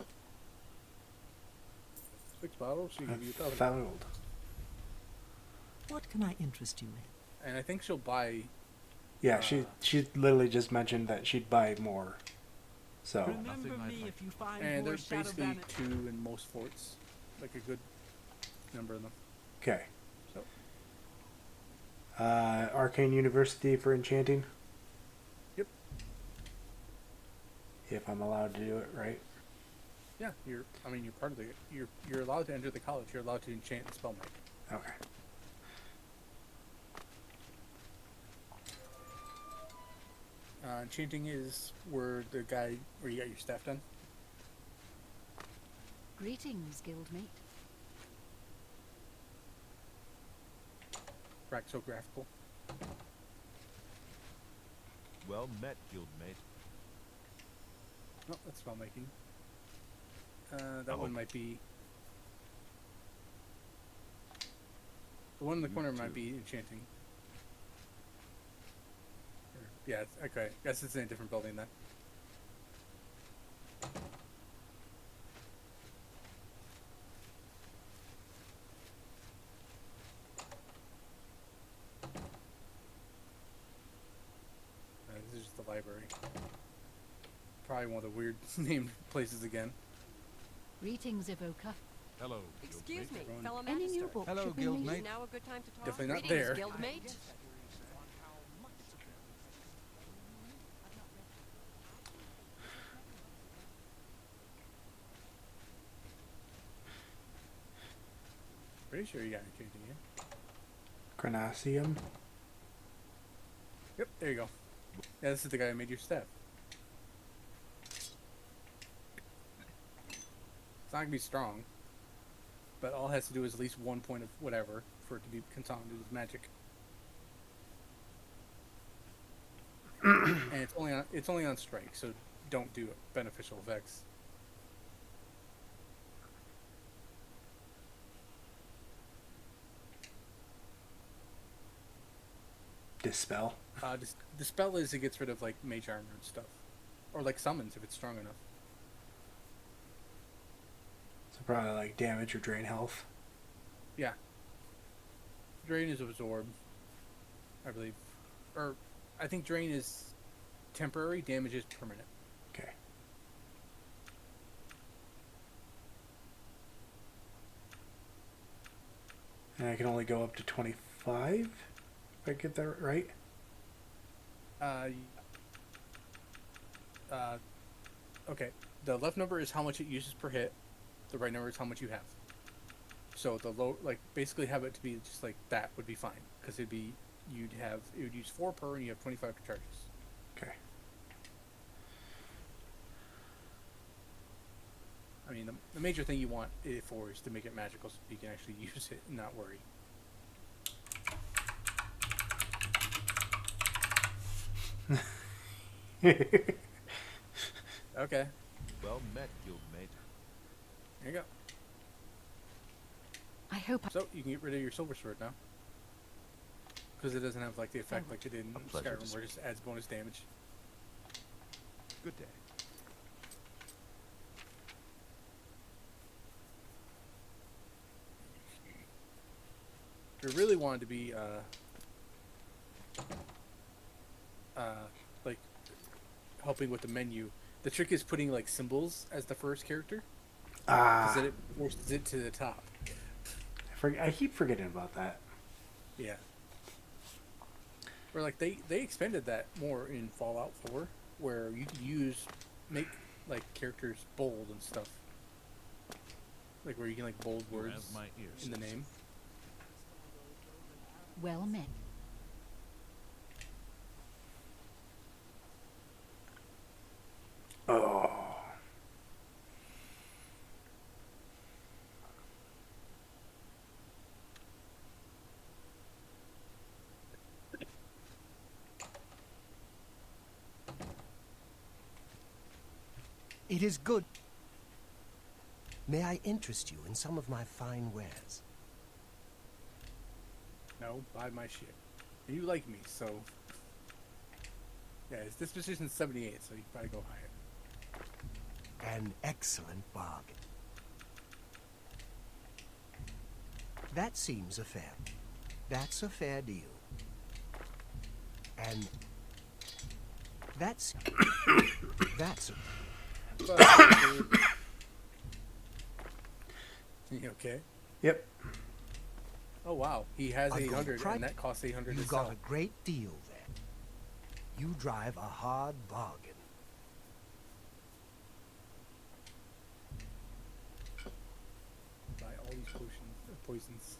6 bottles, she give you 1,000. Fouled. What can I interest you in? And I think she'll buy Yeah, she literally just mentioned that she'd buy more. So Remember Nothing I'd me like. if you find And more there's shadow basically bandit. 2 in most forts, like a good number of them. okay. So Arcane University for enchanting. yep, If I'm allowed to do it, right? yeah, you're part of the you're allowed to enter the college. You're allowed to enchant and spell make. Okay. Enchanting is where you got your staff done. Greetings, guildmate. Praxographical. Well met, guildmate. No, that's spell making. That Oh. one might be. The one in the You corner might too. be enchanting. Yeah, okay. Guess it's in a different building then. This is just the library. Probably one of the weird named places again. Greetings, Evoker. Hello, Excuse guildmate. me, Everyone- fellow Any new magister. books Hello, you've been reading? guildmate. Is now a good time to talk? Definitely not Greetings, there. guildmate. Pretty sure you got enchanting here. Cranacium. Yep, there you go. Yeah, this is the guy who made your staff. It's not gonna be strong, but all it has to do is at least 1 point of whatever for it to be confounded as magic. And it's only on strike, so don't do beneficial effects. Dispel. The spell is it gets rid of like mage armor and stuff, or like summons if it's strong enough. So probably like damage or drain health. Yeah. Drain is absorb, I believe, or I think drain is temporary. Damage is permanent. Okay. And I can only go up to 25? If I get that right? Uh, okay. The left number is how much it uses per hit. The right number is how much you have. So the low, like, basically have it to be just like that would be fine, because it would use 4 per, and you have 25 charges. Okay. I mean, the major thing you want it for is to make it magical, so you can actually use it and not worry. Okay, Well met, guildmate. there you go. I hope So you can get rid of your silver sword now, because it doesn't have like the effect like it did in A pleasure to Skyrim, where it just adds bonus damage. Good day. If you really wanted to be like helping with the menu, the trick is putting like symbols as the first character, because then it forces it to the top. I keep forgetting about that. Yeah. Or like they expanded that more in Fallout 4, where you could make like characters bold and stuff. Like where you can like bold You words have my ears. in the name. well met. Oh. It is good. May I interest you in some of my fine wares? No, buy my shit. And you like me, so yeah, his disposition's 78, so you can probably go higher. An excellent bargain. That seems a fair. That's a fair deal. An That's that's You okay? Yep. Oh wow, he has A good 800 price. and that costs 800 You to got sell. a great deal there. You drive a hard bargain. Buy all these poisons.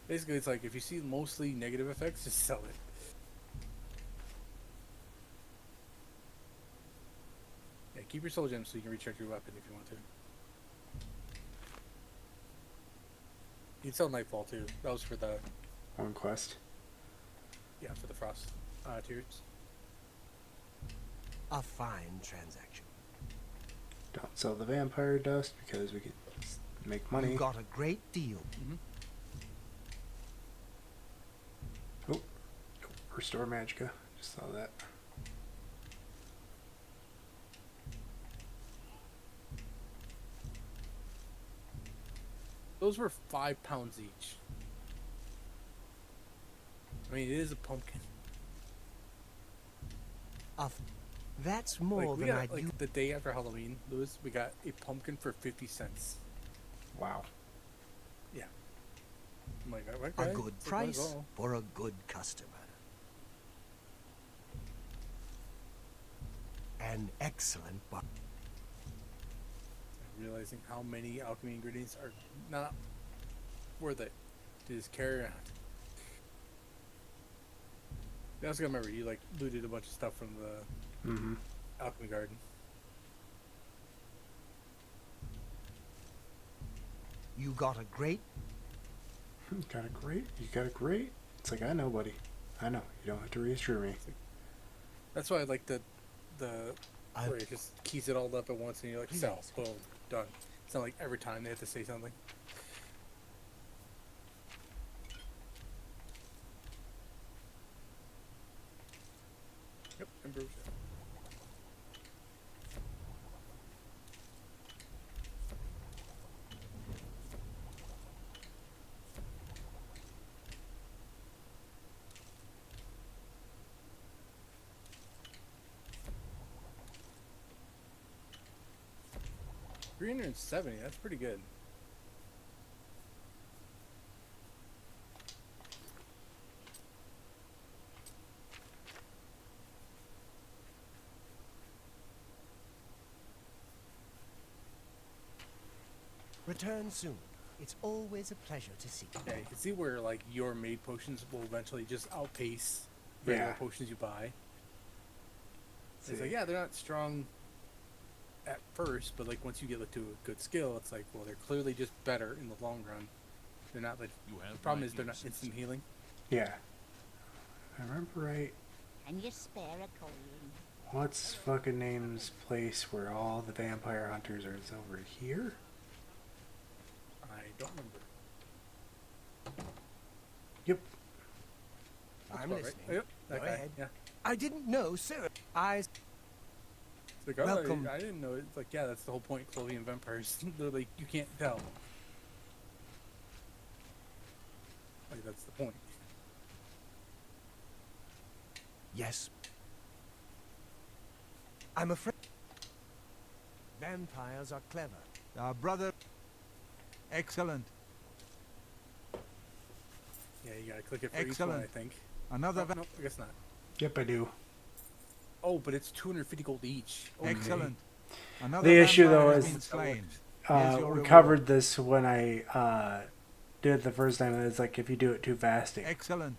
Basically, it's like if you see mostly negative effects, just sell it. Yeah, keep your soul gems so you can recharge your weapon if you want to. You can sell Nightfall too. That was for the One quest. for the frost tiers. A fine transaction. Don't sell the vampire dust because we could make money. You got a great deal. Oh, restore magicka. Just saw that. Those were £5 each. I mean, it is a pumpkin. That's more Like we than got I'd like the day after Halloween, Lewis. We got a pumpkin for 50 cents. Wow. Yeah. I'm like, all right, A guys, good it's like, might as price well. for a good customer. An excellent buck. Realizing how many alchemy ingredients are not worth it to just carry around. You also gotta remember, you like looted a bunch of stuff from the Mm-hmm. alchemy garden. You got a great. You got a great. You got a great. It's like, I know, buddy. I know. You don't have to reassure me. That's why I like the I- where it just keys it all up at once and you're like, sell, boom, done. It's not like every time they have to say something. Yep, ambrosia. $370, that's pretty good. Return soon. It's always a pleasure to see you. Yeah, you can see where like your made potions will eventually just outpace regular Yeah. potions you buy. It's See. like, yeah, they're not strong at first, but like once you get to a good skill, it's like, well, they're clearly just better in the long run. They're not like You have the problem my is they're not uses. instant healing. Yeah. I remember right. Can you spare a coin? What's fucking name's place where all the vampire hunters are? It's over here? I don't remember. Yep. That's I'm about right. listening. Yep, that Go guy. ahead. Yeah. I didn't know, sir. I. It's like, oh, Welcome. I didn't know it. It's like, yeah, that's the whole point. Clovian vampires. They're like, you can't tell. Like, that's the point. Yes. I'm afraid. Vampires are clever. Our brother. Excellent. Yeah, you gotta click it for each Excellent. one, I think. Another. Oh, no, I guess not. Yep, I do. Oh, but it's 250 gold each. Okay. Excellent. Another The issue, vampire though, has is- been slain. Here's your We reward. covered this when I did it the first time. And it's like, if you do it too fast, it Excellent.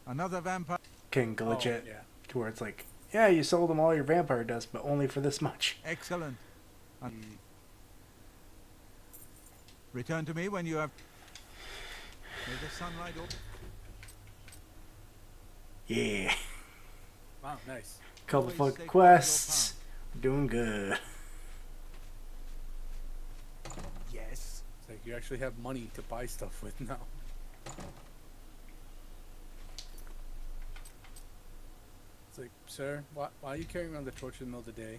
Another vampire. can glitch Oh, it yeah. to where it's like, yeah, you sold them all your vampire dust, but only for this much. Excellent. Mm. Return to me when you have. May the sunlight open. Yeah. Wow, nice. Couple Always fucking safe quests. Doing good. Yes. It's like you actually have money to buy stuff with now. It's like, sir, why are you carrying around the torch in the middle of the day?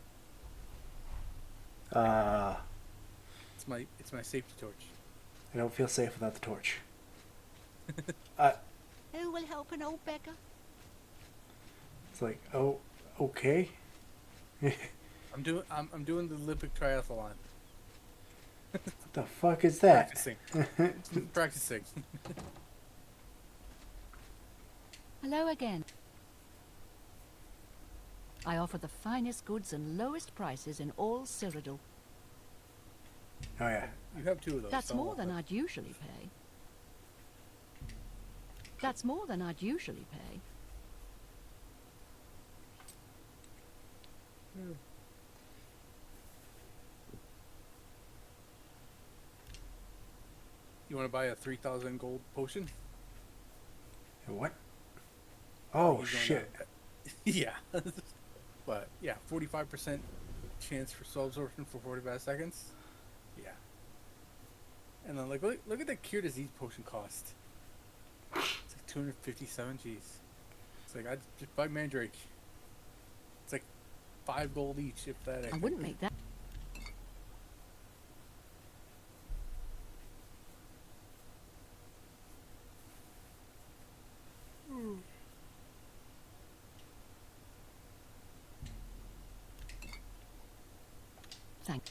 I It's my safety torch. don't feel safe without the torch. Who will help an old beggar? It's like, oh, okay. I'm doing the Olympic triathlon. What the fuck is that? Practicing. Practicing. Hello again. I offer the finest goods and lowest prices in all Cyrodiil. Oh yeah. You have 2 of those. That's so more I'll than put- I'd usually pay. That's more than I'd usually pay. You want to buy a 3,000 gold potion? What? Oh He's going shit. Yeah. But yeah, 45% chance for soul absorption for 45 seconds. Yeah. And then like look at the cure disease potion cost. It's like 257 G's. It's like I'd just buy Mandrake. It's like 5 gold each if that. I wouldn't make that. Thank.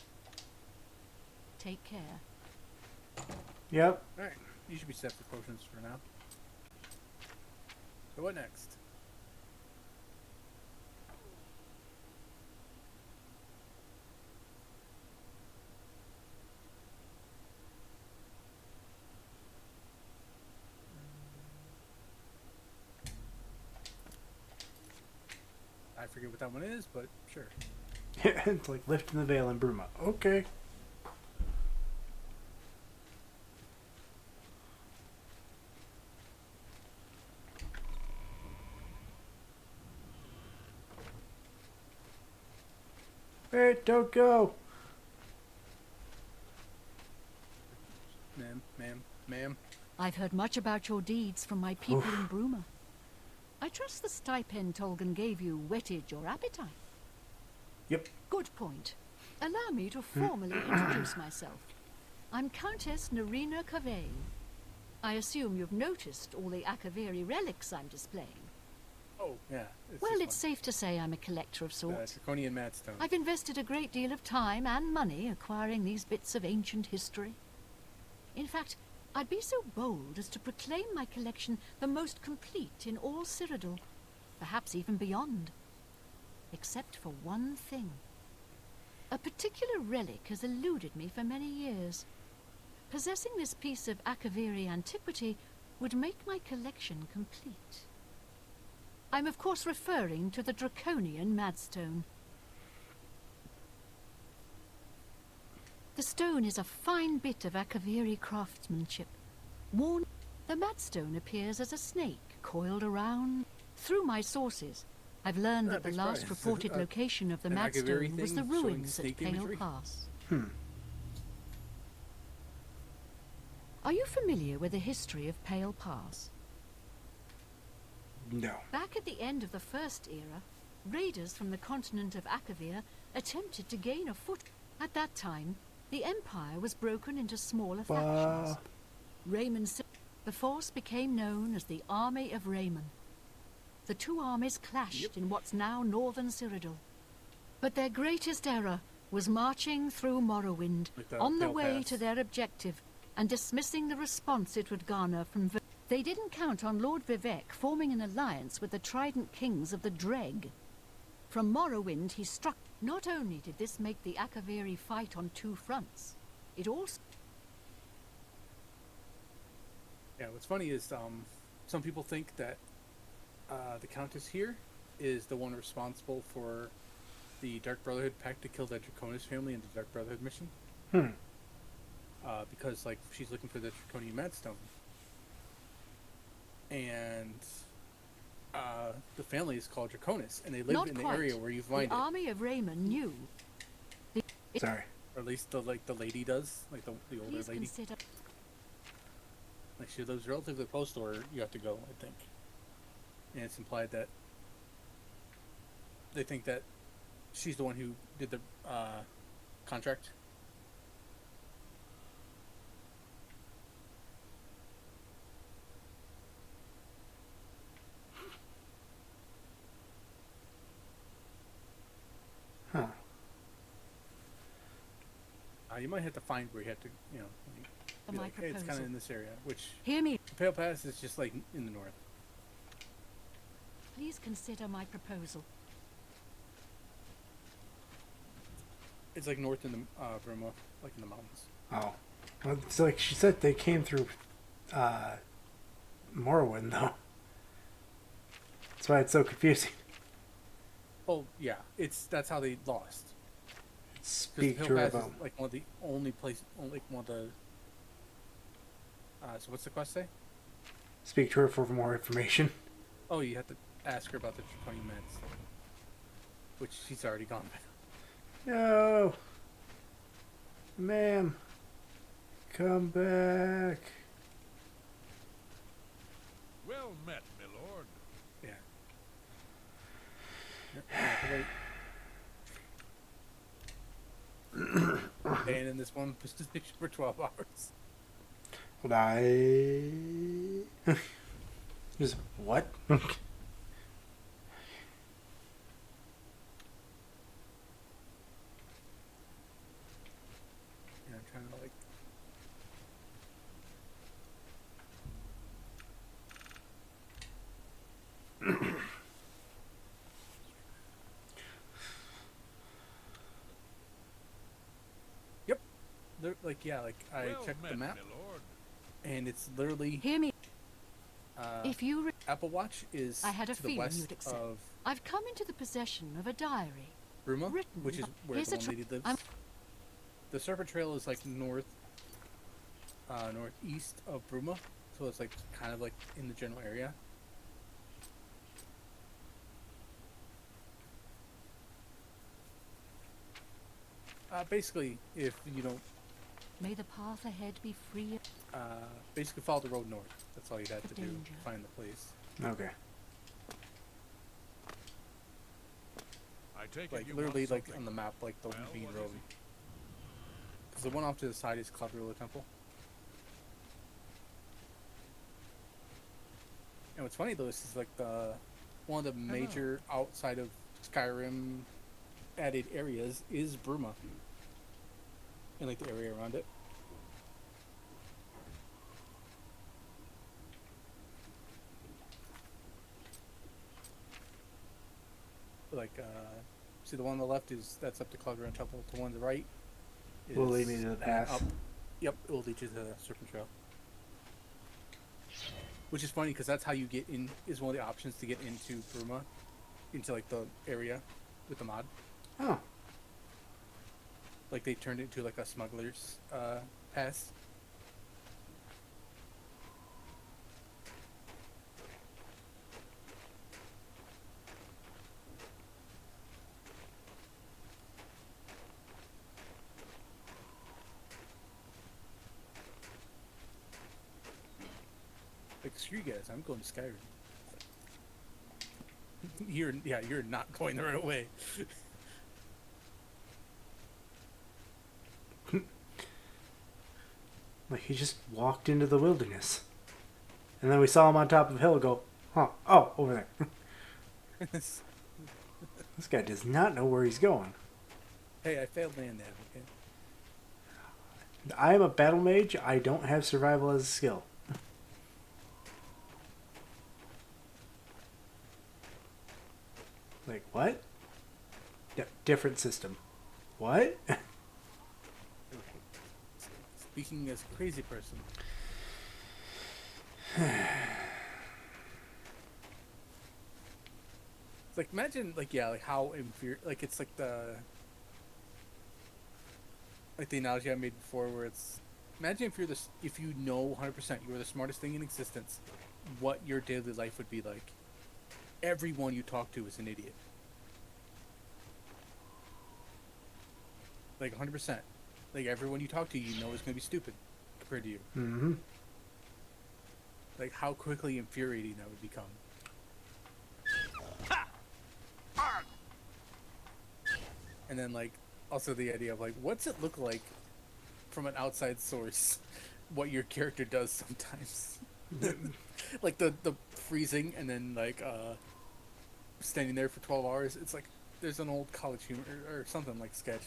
Take care. Yep. All right, you should be set for potions for now. So what next? I forget what that one is, but sure. It's like lifting the veil in Bruma. Okay. Hey, don't go. Ma'am. I've heard much about your deeds from my people in Bruma. I trust the stipend Tolgan gave you whetted your appetite. Yep. Good point. Allow me to formally introduce myself. I'm Countess Narina Cavain. I assume you've noticed all the Akaviri relics I'm displaying. Oh, yeah. Well, this it's safe to say I'm a collector of one. sorts. Draconian Madstone. I've invested a great deal of time and money acquiring these bits of ancient history. In fact, I'd be so bold as to proclaim my collection the most complete in all Cyrodiil, perhaps even beyond. Except for one thing. A particular relic has eluded me for many years. Possessing this piece of Akaviri antiquity would make my collection complete. I'm of course referring to the Draconian Madstone. The stone is a fine bit of Akaviri craftsmanship. Worn, the Madstone appears as a snake coiled around. Through my sources, I've learned that the big last surprise. reported An location of the Akaviri Madstone was the thing showing ruins at snake Pale imagery? Pass. Hmm. Are you familiar with the history of Pale Pass? No. Back at the end of the First Era, raiders from the continent of Akavir attempted to gain a foot. At that time, the Empire was broken into smaller factions. The force became known as the Army of Raymond. The two armies clashed in what's now northern Cyrodiil. But their greatest error was marching through Morrowind Like the on the Pale way Pass. to their objective and dismissing the response it would garner from They didn't count on Lord Vivek forming an alliance with the Trident Kings of the Dreg. From Morrowind he struck. Not only did this make the Akaviri fight on two fronts, it also... Yeah, what's funny is some people think that the Countess here is the one responsible for the Dark Brotherhood pact to kill the Draconis family in the Dark Brotherhood mission. Because, like, she's looking for the Draconian Madstone. And the family is called Draconis, and they live Not in the quite. area where you find The it. Army of Raymond knew. Sorry. Or at least the lady does, like the older Please lady. consider... Like, she lives relatively close to where you have to go, I think. And it's implied that they think that she's the one who did the contract. You might have to find where you have to, you know, be My like, hey, it's kind of proposal. in this area, which Hear me. the Pale Pass is just like in the north. Please consider my proposal. It's like north in the Bruma, like in the mountains. Oh. Well, it's like she said they came through Morrowind, though. That's why it's so confusing. Oh yeah, that's how they lost. Speak Pale to her Pass about... is like one of the only places, like one of the. So what's the quest say? Speak to her for more information. Oh, you have to ask her about the 20 minutes, which she's already gone by. No. Ma'am. Come back. Well met, my lord. Yeah. Yep, wait. And in this one position for 12 hours. Would I... Just what? Yeah, I'm trying to like. Yep. They're like, yeah, like I Well checked the met, map, my lord. and it's literally Hear me. If you Apple Watch is I had a to the feeling west you'd accept. of I've come into the possession of a diary. Bruma, Written which is by- where here's the a one tr- lady lives. I'm- The Serpent Trail is like northeast of Bruma, so it's like kind of like in the general area. Basically, if you don't, May the path ahead be free of basically follow the road north. That's all you'd have to do Danger. to find the place. Okay. I take Like it you literally, want like something. on the map, like the Well, main what is road. it? Because the one off to the side is Cloudrilla Temple. And what's funny though, this is like the one of the major outside of Skyrim added areas is Bruma. And like the area around it. Like, see the one on the left that's up to Cloudrilla Temple. The one on the right Will lead me to the path. Up. Yep, it will lead you to the Serpent Trail. Which is funny because that's how you get in. Is one of the options to get into Bruma, into like the area with the mod. Oh. Like they turned it into like a smuggler's pass. Like, screw you guys, I'm going to Skyrim. You're not going the right way. Like he just walked into the wilderness. And then we saw him on top of a hill go, huh, oh, over there. This guy does not know where he's going. Hey, I failed land nav, okay? I am a battle mage. I don't have survival as a skill. Like, what? Different system. What? Speaking as a crazy person. It's like, imagine, like, yeah, like how inferior, like, it's like the analogy I made before where it's, imagine if you know 100% you are the smartest thing in existence, what your daily life would be like. Everyone you talk to is an idiot. Like 100%. Like everyone you talk to, you know is going to be stupid compared to you. Mm-hmm. Like how quickly infuriating that would become. And then like also the idea of like what's it look like from an outside source what your character does sometimes. Like the freezing and then like standing there for 12 hours. It's like there's an old college humor or something like sketch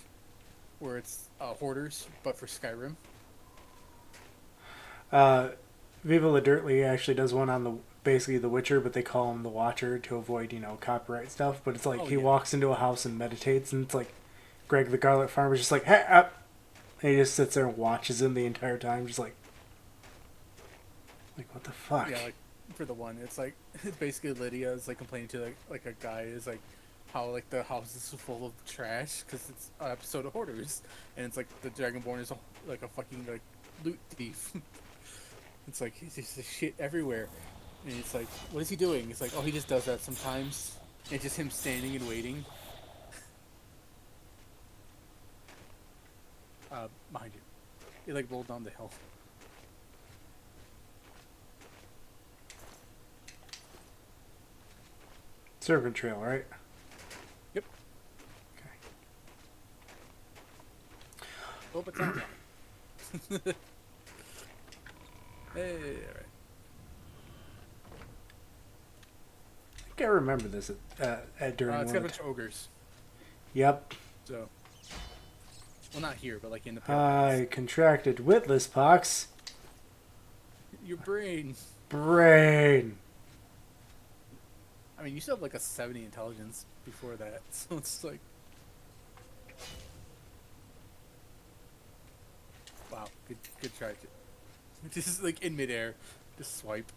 where it's hoarders, but for Skyrim. Viva La Dirtly actually does one on the basically The Witcher, but they call him the Watcher to avoid copyright stuff. But it's like Oh, he yeah. walks into a house and meditates, and it's like Greg the Garlic Farmer's just like, hey, up. And he just sits there and watches him the entire time, just like what the fuck? Yeah, like for the one, it's like basically Lydia is like complaining to like a guy is like how like the house is full of trash because it's an episode of Hoarders, and it's like the Dragonborn is like a fucking like loot thief. It's like he's just shit everywhere, and it's like, what is he doing? It's like, oh, he just does that sometimes. It's just him standing and waiting. Behind you, he like rolled down the hill. Serpent Trail, right? Yep. Okay. Oh, but time. Hey, alright. I think I remember this during It's one got a of bunch of ogres. Yep. So, well, not here, but like in the I Paleface. contracted witless pox. Your brain. Brain. I mean, you still have like a 70 intelligence before that, so it's like, wow, good try. Just like in midair, just swipe.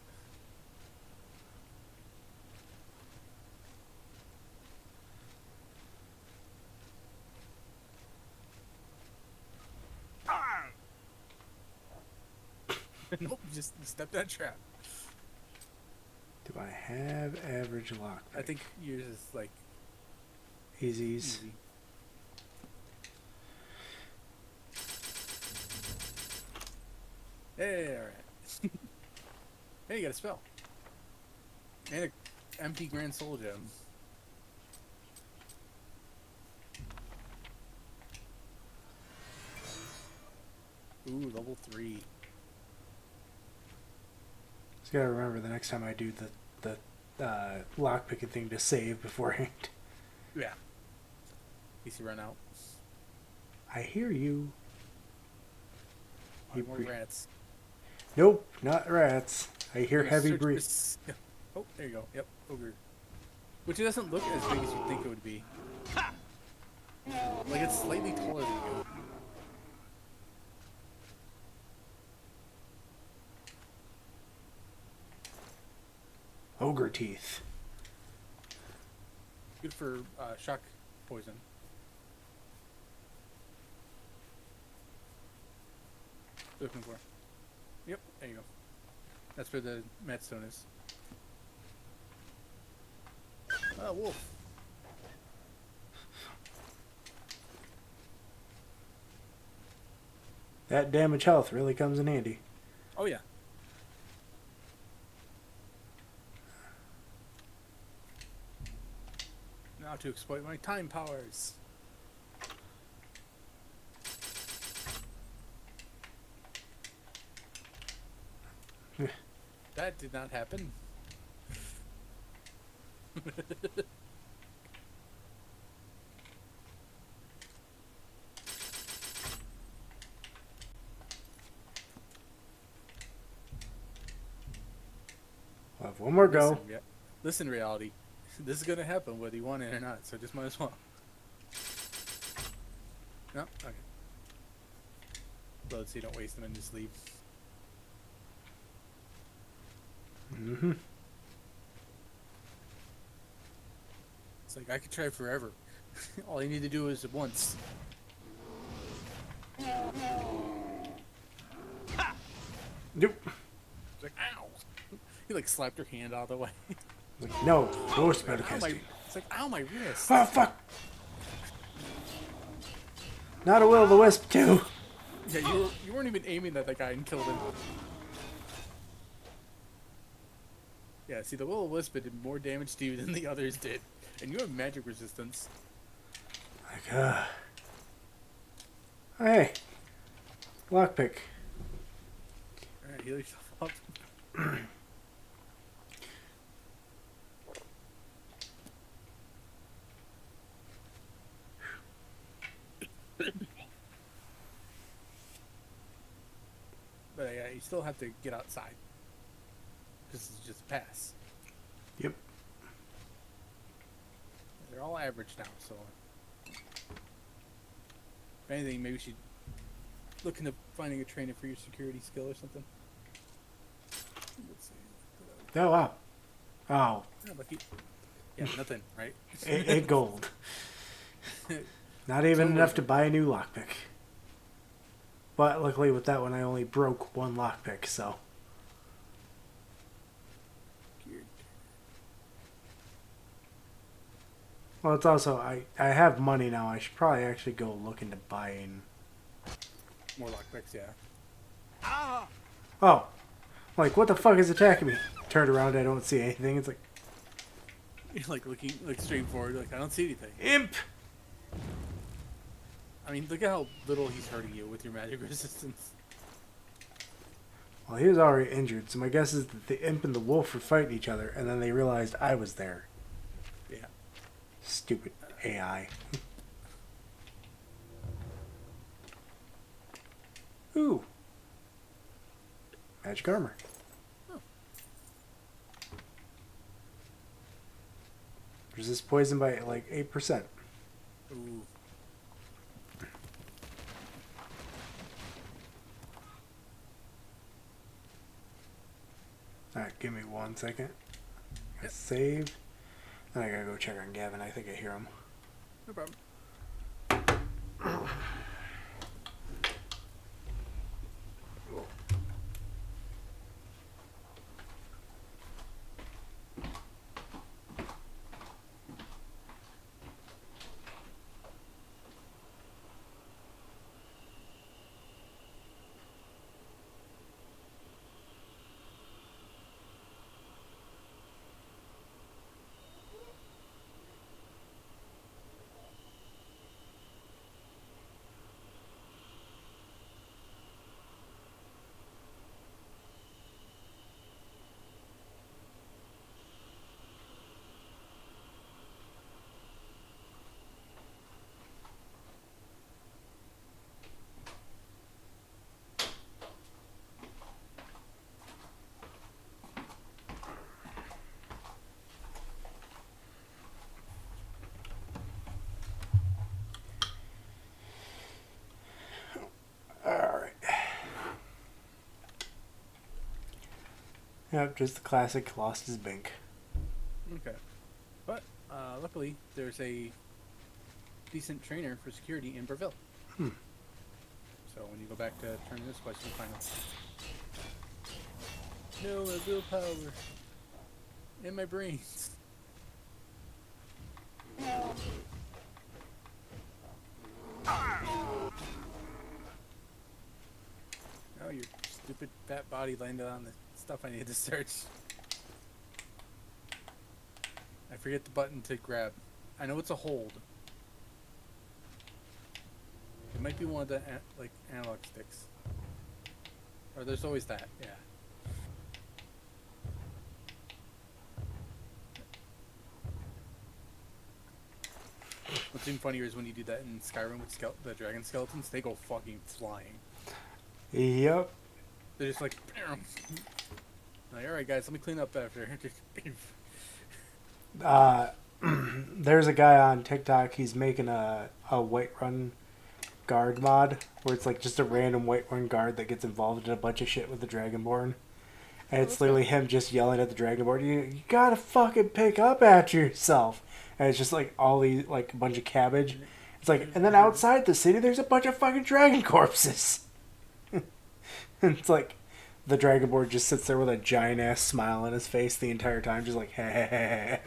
Nope, just stepped in that trap. Do I have average lock? I think yours is like Easies. easy. Hey, alright. Hey, you got a spell. And an empty Grand Soul Gem. Ooh, level 3. Just gotta remember the next time I do the lock picking thing to save beforehand. Yeah. In case you run out. I hear you. More rats. Nope, not rats. I hear heavy breathing. Oh, there you go. Yep, ogre. Which it doesn't look as big as you'd think it would be. Like, it's slightly taller than you. Ogre teeth. Good for shock poison. Looking for. Yep, there you go. That's where the Madstone is. Oh, wolf. That damage health really comes in handy. Oh, yeah. Now to exploit my time powers. That did not happen. We'll have one more go. Listen, reality. This is gonna happen whether you want it or not, so just might as well. No? Okay. Load so you don't waste them and just leave. Mm-hmm. It's like, I could try forever. All you need to do is once. Nope. It's like, ow! He like slapped her hand out of the way. Like, no spell Ow, casting. it's like, ow, my wrist! Oh, fuck! Not a will-o'-the-wisp, too. Yeah, you weren't even aiming at that guy and killed him. Yeah, see, the will-o'-wisp did more damage to you than the others did. And you have magic resistance. Like, hey. Lockpick. Alright, heal yourself up. still have to get outside. This is just a pass. Yep. They're all average now, so if anything, maybe we should look into finding a trainer for your security skill or something. Let's see. Oh, wow. Oh. Yeah, lucky. Yeah, nothing, right? 8 gold. Not even So enough to buy a new lockpick. But luckily with that one, I only broke 1 lockpick, so. Well, it's also, I have money now. I should probably actually go look into buying. More lockpicks, yeah. Oh. Like, what the fuck is attacking me? Turned around, I don't see anything. It's like, You're like looking like straight forward, like I don't see anything. imp! I mean, look at how little he's hurting you with your magic resistance. Well, he was already injured, so my guess is that the imp and the wolf were fighting each other, and then they realized I was there. Yeah. Stupid AI. Ooh. Magic armor. Oh. Resist poison by like 8%. Ooh. Alright, give me 1 second. Yep. Save. Then I gotta go check on Gavin. I think I hear him. No problem. Alright. Yep, just the classic lost his bink. Okay. But, luckily, there's a decent trainer for security in Breville. So when you go back to turn this quest, you find it. No, my willpower. In my brains. Oh, your stupid fat body landed on the stuff I need to search. I forget the button to grab. I know it's a hold. It might be one of the like analog sticks. Or there's always that, yeah. What's even funnier is when you do that in Skyrim with the dragon skeletons, they go fucking flying. Yep. They're just like, bam. Like, alright guys, let me clean up after. There's a guy on TikTok, he's making a Whiterun guard mod, where it's like just a random Whiterun guard that gets involved in a bunch of shit with the Dragonborn. And it's literally him just yelling at the Dragonborn, you gotta fucking pick up after yourself. And it's just like all these, like a bunch of cabbage. It's like, and then outside the city there's a bunch of fucking dragon corpses. And it's like, the Dragonborn just sits there with a giant ass smile on his face the entire time, just like, hey.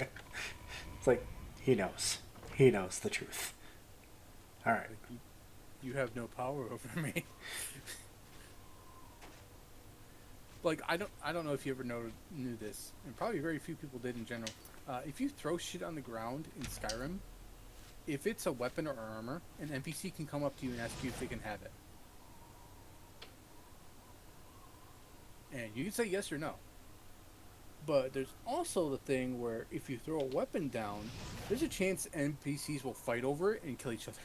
It's like, he knows. He knows the truth. Alright. You have no power over me. Like, I don't know if you ever knew this, and probably very few people did in general. If you throw shit on the ground in Skyrim, if it's a weapon or armor, an NPC can come up to you and ask you if they can have it. And you can say yes or no. But there's also the thing where if you throw a weapon down, there's a chance NPCs will fight over it and kill each other.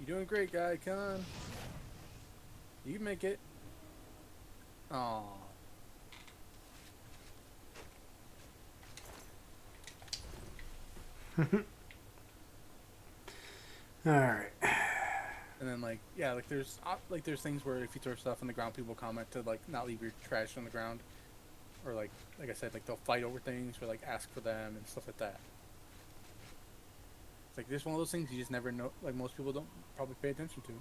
You're doing great, guy. Come on. You can make it. Aww. Alright. And then like yeah, like there's things where if you throw stuff on the ground, people comment to like not leave your trash on the ground, or like I said, like they'll fight over things or like ask for them and stuff like that. It's like just one of those things you just never know. Like most people don't probably pay attention to.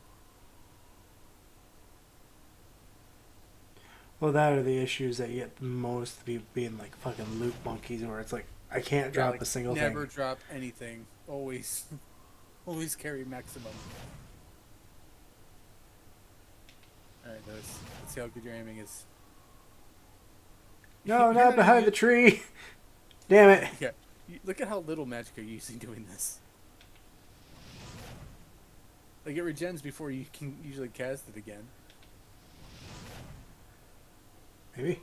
Well, that are the issues that you get most people being like fucking loot monkeys, where it's like I can't drop like, a single never thing. drop anything. Always, always carry maximum. All right, guys. Let's see how good your aiming is. No, not behind the tree. Damn it. Yeah. Look at how little magic you're using doing this. Like it regens before you can usually cast it again. Maybe.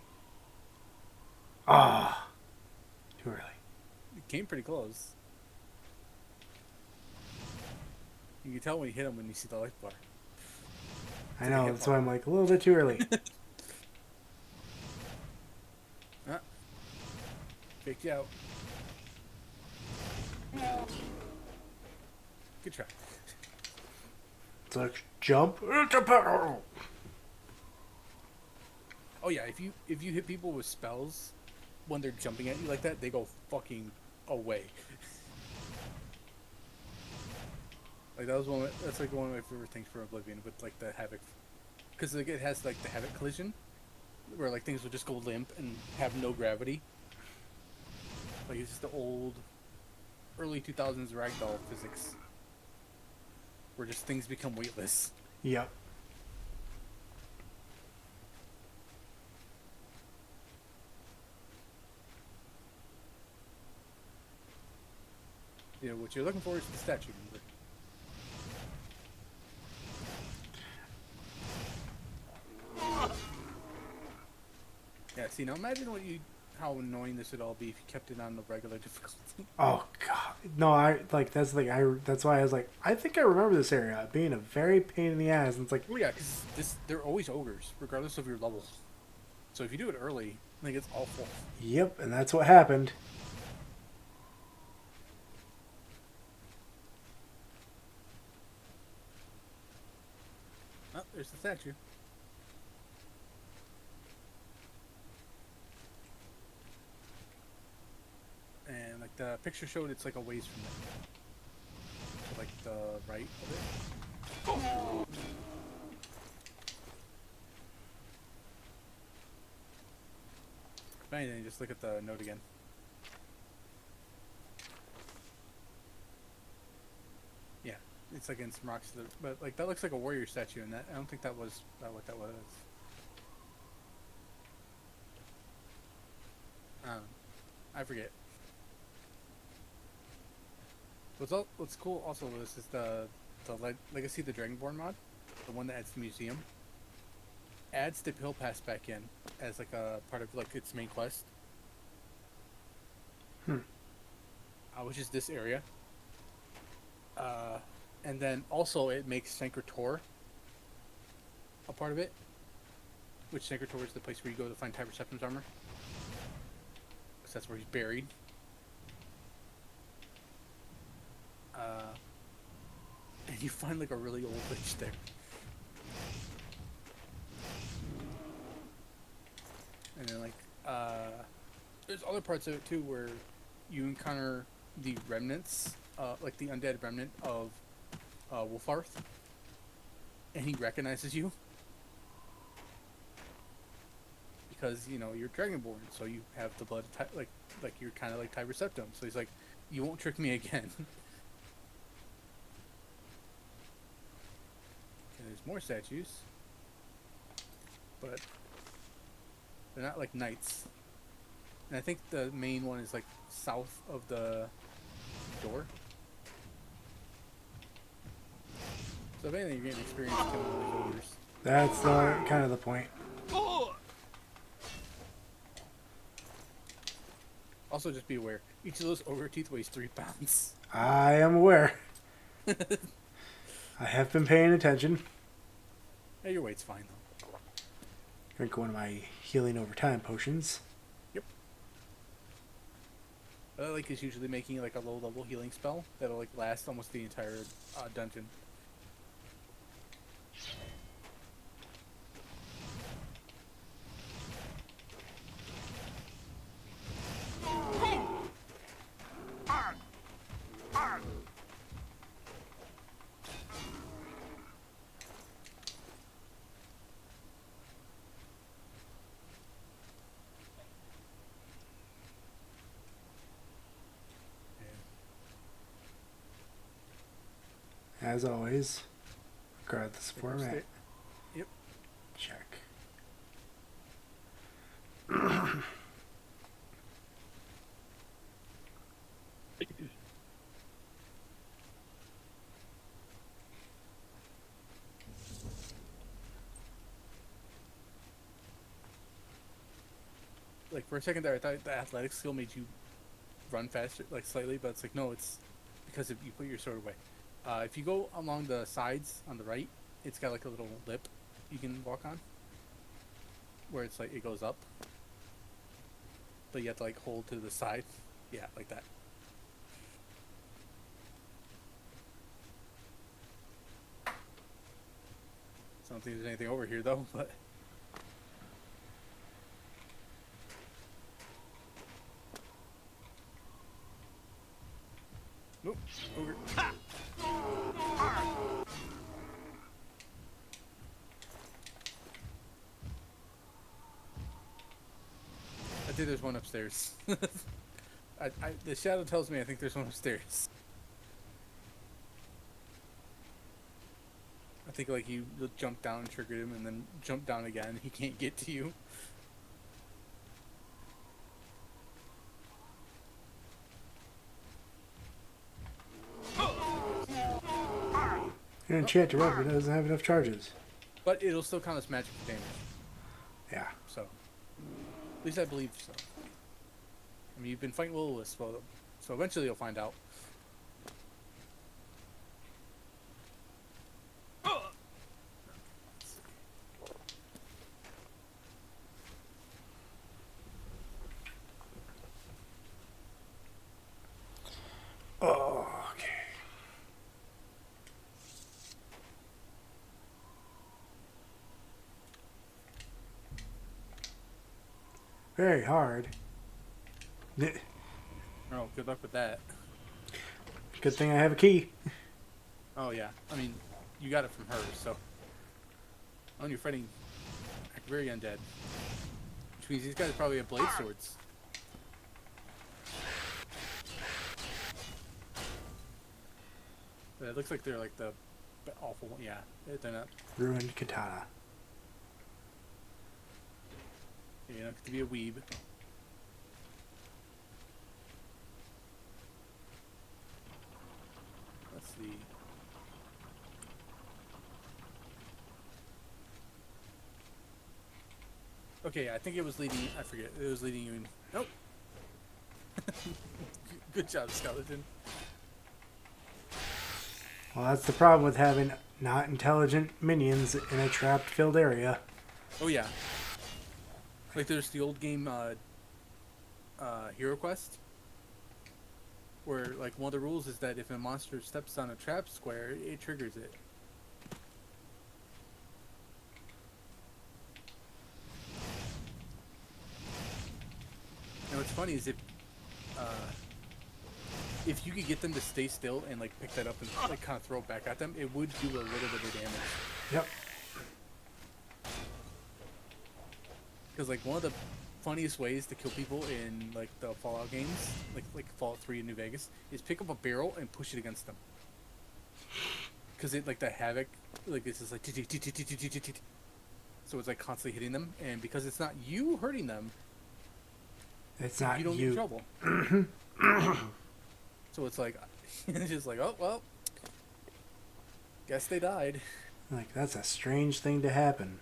Ah. Too early. It came pretty close. You can tell when you hit them when you see the life bar. I know, that's why I'm like a little bit too early. Ah. Faked you out. Good try. It's like jump. Oh yeah, if you hit people with spells when they're jumping at you like that, they go fucking away. Like that was that's like one of my favorite things for Oblivion with like the Havoc, because like it has like the Havoc collision, where like things will just go limp and have no gravity. Like it's just the old, early 2000s ragdoll physics, where just things become weightless. Yep. You know what you're looking for is the statue. Remember? Yeah, see, now imagine how annoying this would all be if you kept it on the regular difficulty. Oh god. No, that's why I was like, I think I remember this area being a very pain in the ass, and it's like, Oh yeah, because they're always ogres, regardless of your level. So if you do it early, like it's awful. yep, and that's what happened. Oh, there's the statue. And like the picture showed, it's like a ways from it. So like the right of it. If anything, just look at the note again. Yeah, it's like in some rocks, but like that looks like a warrior statue, and that I don't think that was what that was. I forget. What's cool also is the Legacy of the Dragonborn mod, the one that adds the museum, adds the pill pass back in as like a part of like its main quest. Which is this area. And then also it makes Sancre Tor a part of it, which Sancre Tor is the place where you go to find Tiber Septim's armor, because that's where he's buried. And you find like a really old witch there. And then like there's other parts of it too where you encounter the remnants, like the undead remnant of Wolfarth, and he recognizes you because you know you're Dragonborn, so you have the blood of like you're kind of like Tiber Septim. So he's like, you won't trick me again. There's more statues, but they're not like knights. And I think the main one is like south of the door. So if anything, you're getting experience killing all these ogres. That's kind of the point. Also, just be aware, each of those ogre teeth weighs 3 pounds. I am aware. I have been paying attention. Yeah, your weight's fine though. Drink one of my healing over time potions. Yep. What I like is usually making like a low level healing spell that'll like last almost the entire dungeon. As always, regardless of where I'm at. Yep. Check. Like for a second there, I thought the athletic skill made you run faster, like slightly, but it's like no, it's because if you put your sword away. If you go along the sides on the right, it's got like a little lip you can walk on, where it's like it goes up, but you have to like hold to the side, yeah, like that. So I don't think there's anything over here though, but. Nope. Over. I think there's one upstairs. The shadow tells me I think there's one upstairs. I think like you jump down and trigger him and then jump down again. He can't get to you. An enchanted weapon doesn't have enough charges. But it'll still count as magic damage. Yeah. So, at least I believe so. I mean, you've been fighting will-o-wisps, so eventually you'll find out. Oh, okay. Very hard. Oh, good luck with that. Good thing I have a key. Oh yeah, I mean, you got it from her, so. Oh, and you're fighting very undead. Which means these guys probably have blade swords. But it looks like they're like the awful one. Yeah, they're not. Ruined katana. You know, to be a weeb. Let's see. Okay, I think it was leading. I forget. It was leading you in. Nope. Good job, skeleton. Well, that's the problem with having not intelligent minions in a trapped-filled area. Oh yeah. Like there's the old game Hero Quest, where like one of the rules is that if a monster steps on a trap square, it triggers it. And what's funny is if you could get them to stay still and like pick that up and like kind of throw it back at them, it would do a little bit of damage. Yep. Because like one of the funniest ways to kill people in like the Fallout games, like Fallout 3 in New Vegas, is pick up a barrel and push it against them. Because it like the havoc, like it's just like so it's like constantly hitting them, and because it's not you hurting them, It's not you don't get in trouble. So it's like it's just like, oh well, guess they died. Like, that's a strange thing to happen.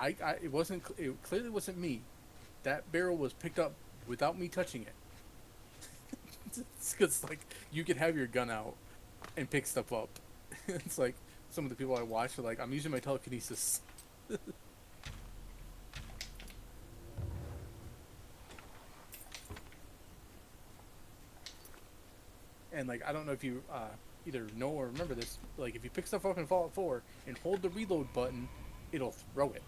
It wasn't. It clearly wasn't me. That barrel was picked up without me touching it. It's because like you could have your gun out and pick stuff up. It's like some of the people I watch are like, I'm using my telekinesis. And like, I don't know if you either know or remember this. Like, if you pick stuff up in Fallout 4 and hold the reload button, it'll throw it.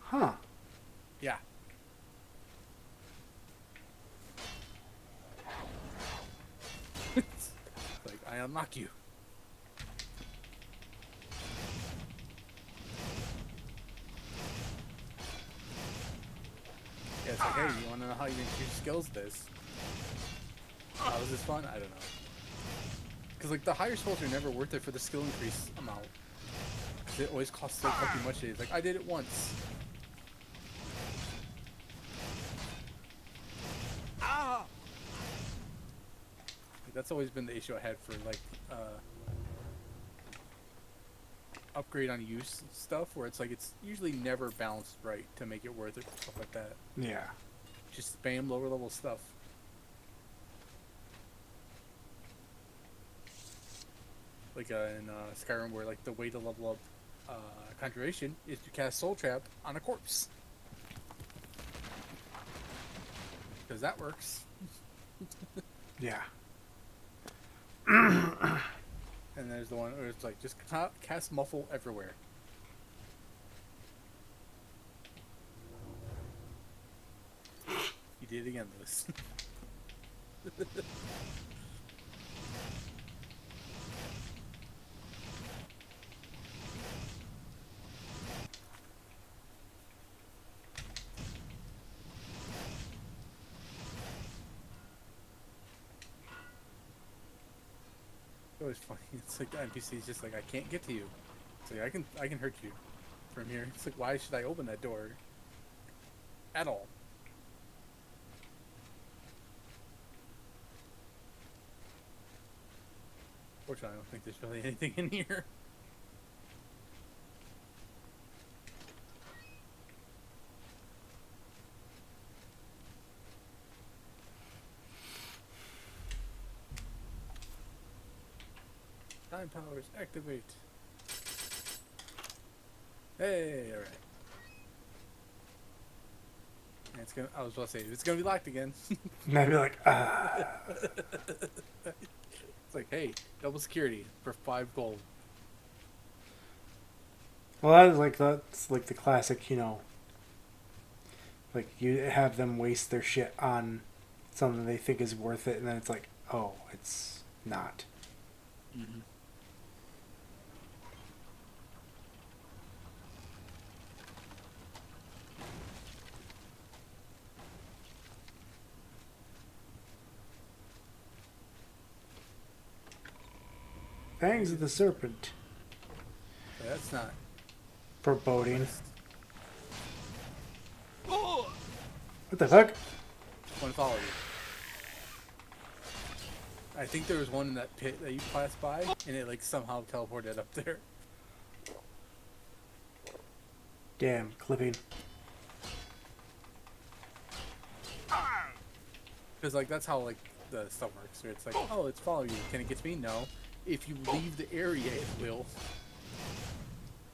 Huh. Yeah. It's like, I unlock you. Yeah, it's like, hey, you want to know how you increase your skills? This. How is this fun? I don't know. Because, like, the higher scrolls are never worth it for the skill increase amount. Because it always costs so fucking much. It's like, I did it once. Like, that's always been the issue I had for, like, upgrade on use stuff, where it's like, it's usually never balanced right to make it worth it, stuff like that. Yeah. Just spam lower level stuff. Like in Skyrim, where like the way to level up Conjuration is to cast Soul Trap on a corpse. Because that works. Yeah. And there's the one where it's like, just cast Muffle everywhere. You did it again, Lewis. It's always funny. It's like the NPC's just like, I can't get to you. It's like, I can hurt you from here. It's like, why should I open that door at all? Fortunately, I don't think there's really anything in here. Time powers activate. Hey, alright. It's gonna. I was about to say, it's gonna be locked again. And I'd be like, It's like, hey, double security for 5 gold. Well, that's like the classic, you know. Like, you have them waste their shit on something they think is worth it, and then it's like, oh, it's not. Mm-hmm. Fangs of the Serpent. Yeah, that's not Foreboding. What the fuck? one follow you. I think there was one in that pit that you passed by, and it like somehow teleported up there. Damn, clipping. Because like that's how like the stuff works. Where it's like, oh, it's follow you. Can it get to me? No. If you leave the area, it will.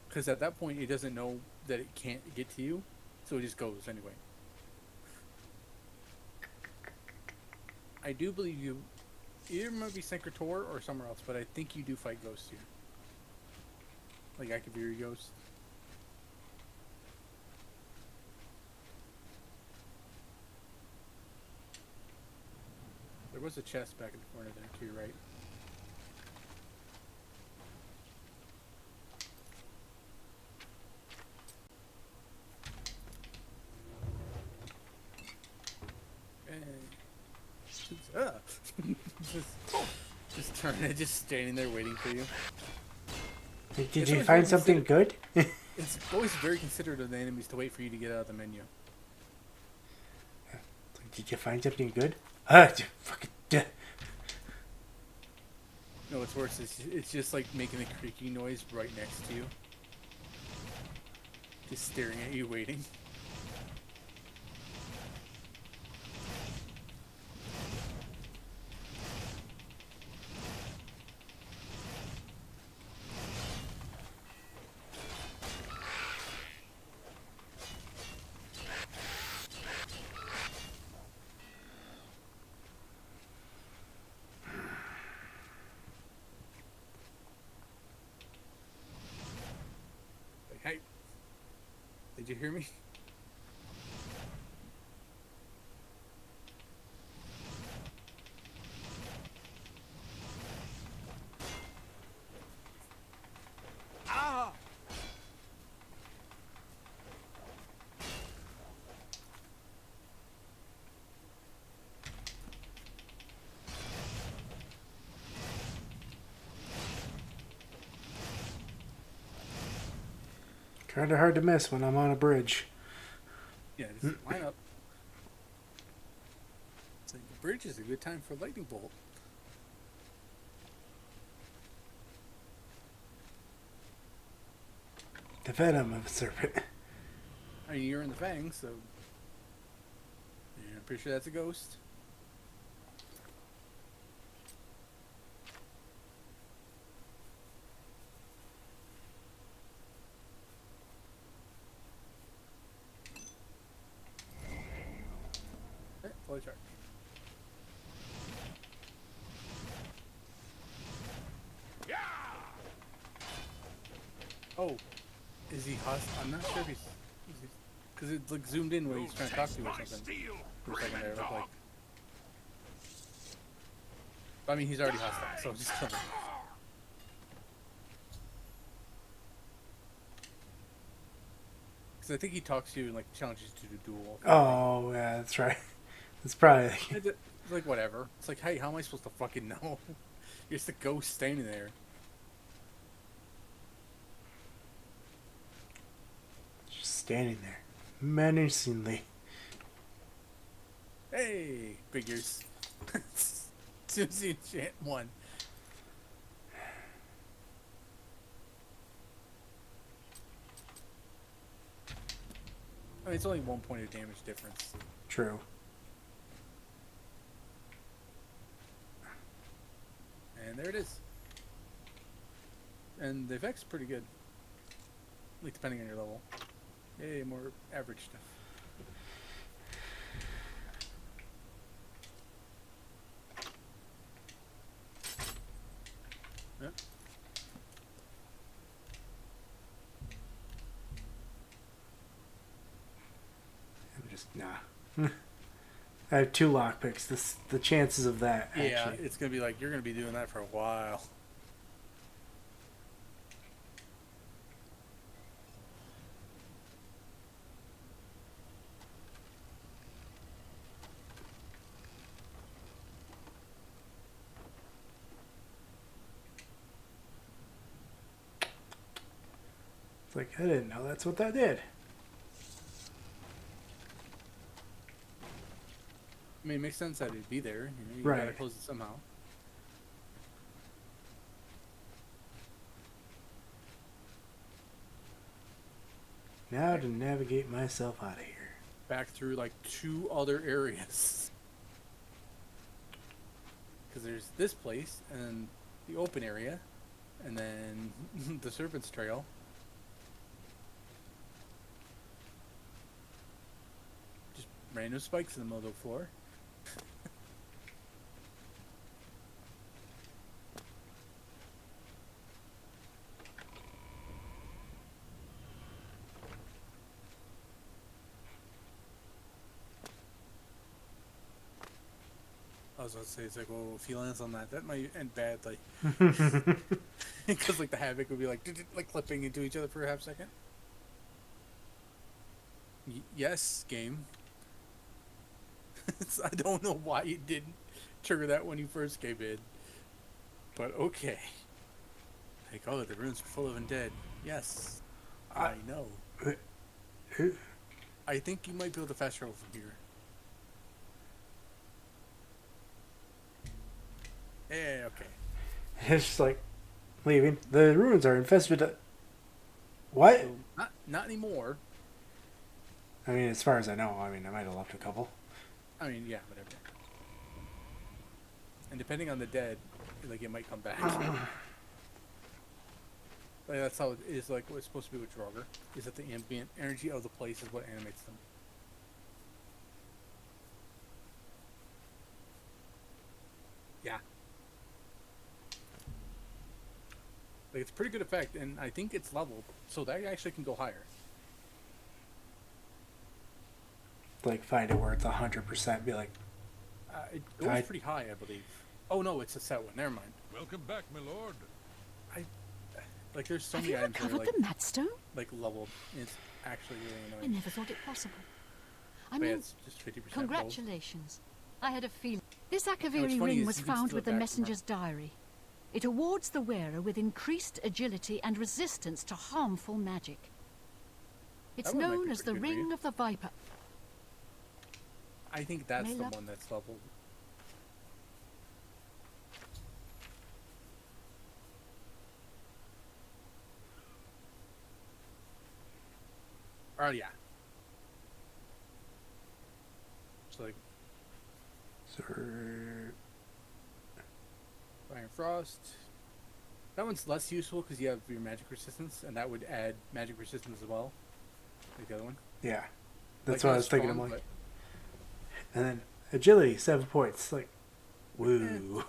Because at that point, it doesn't know that it can't get to you, so it just goes anyway. I do believe you. Either might be Syncrator or somewhere else, but I think you do fight ghosts here. Like Akaviri ghosts. There was a chest back in the corner there to your right. just turning it, just standing there waiting for you. Did you find something good? It's always very considerate of the enemies to wait for you to get out of the menu. Did you find something good? Fucking. No, what's worse is it's just like making a creaky noise right next to you. Just staring at you, waiting. hey, did you hear me? Ah! Kinda hard to miss when I'm on a bridge. Yeah, just line up. It's like the bridge is a good time for lightning bolt. The venom of a serpent. I mean, you're in the fangs, so yeah, I'm pretty sure that's a ghost. Okay, fully charged. Oh, is he hostile? I'm not sure if he's because it's like zoomed in when he's trying to talk to you or something. For a second there, it looked like. I mean, he's already hostile, so just kill him. Because I think he talks to you and like challenges you to do duel. Oh, yeah, that's right. That's probably... It's like whatever. It's like, hey, how am I supposed to fucking know? You're just a ghost standing there. Just standing there. Menacingly. Hey, figures. As soon as you enchant one. I mean, it's only 1 point of damage difference. True. And there it is. And the effect's pretty good. Like, depending on your level. Yay, more average stuff. Yeah. I'm just... Nah. I have 2 lockpicks. The chances of that, Yeah, actually... it's going to be like, you're going to be doing that for a while. It's like, I didn't know that's what that did. I mean, it makes sense that it'd be there. You know, you Right. gotta close it somehow. Now to navigate myself out of here. Back through like 2 other areas. Because there's this place and the open area, and then the Serpent's Trail. Just random spikes in the middle of the floor. I was about to say, it's like, well, if he lands on that, that might end badly. Because like the havoc would be like clipping into each other for a half second. Yes, game. I don't know why you didn't trigger that when you first came in, but okay. Like, oh, the ruins are full of undead. Yes, I know. I think you might be able to fast travel from here. Yeah, okay. It's just like leaving. The ruins are infested with... What? So, not anymore. I mean, as far as I know, I mean, I might have left a couple. I mean, yeah, whatever. And depending on the dead, like, it might come back. Like, that's how it is, like, what it's supposed to be with Draugr. Is that the ambient energy of the place is what animates them. Yeah. Like, it's a pretty good effect, and I think it's leveled, so that actually can go higher. Like, find it where it's 100%. Be like, It goes pretty high, I believe. Oh no, it's a set one. Never mind. Welcome back, my lord. Like, there's so Have many you items that are recovered like, the Madstone? like leveled. It's actually really I annoying. never thought it possible. I But yeah, mean, it's just 50% gold. congratulations. I had a feeling. This what's Akaviri funny ring is was you can found steal with it the back from her. messenger's diary. It awards the wearer with increased agility and resistance to harmful magic. It's That one might known be as the pretty good for you. Ring of the Viper. I think that's the Layla. one that's leveled. Oh yeah. So like Sir. Fire and Frost. That one's less useful because you have your magic resistance, and that would add magic resistance as well. Like the other one. Yeah. That's Like, what I not was thinking. strong, I'm like, but- and then agility, 7 points. Like, woo.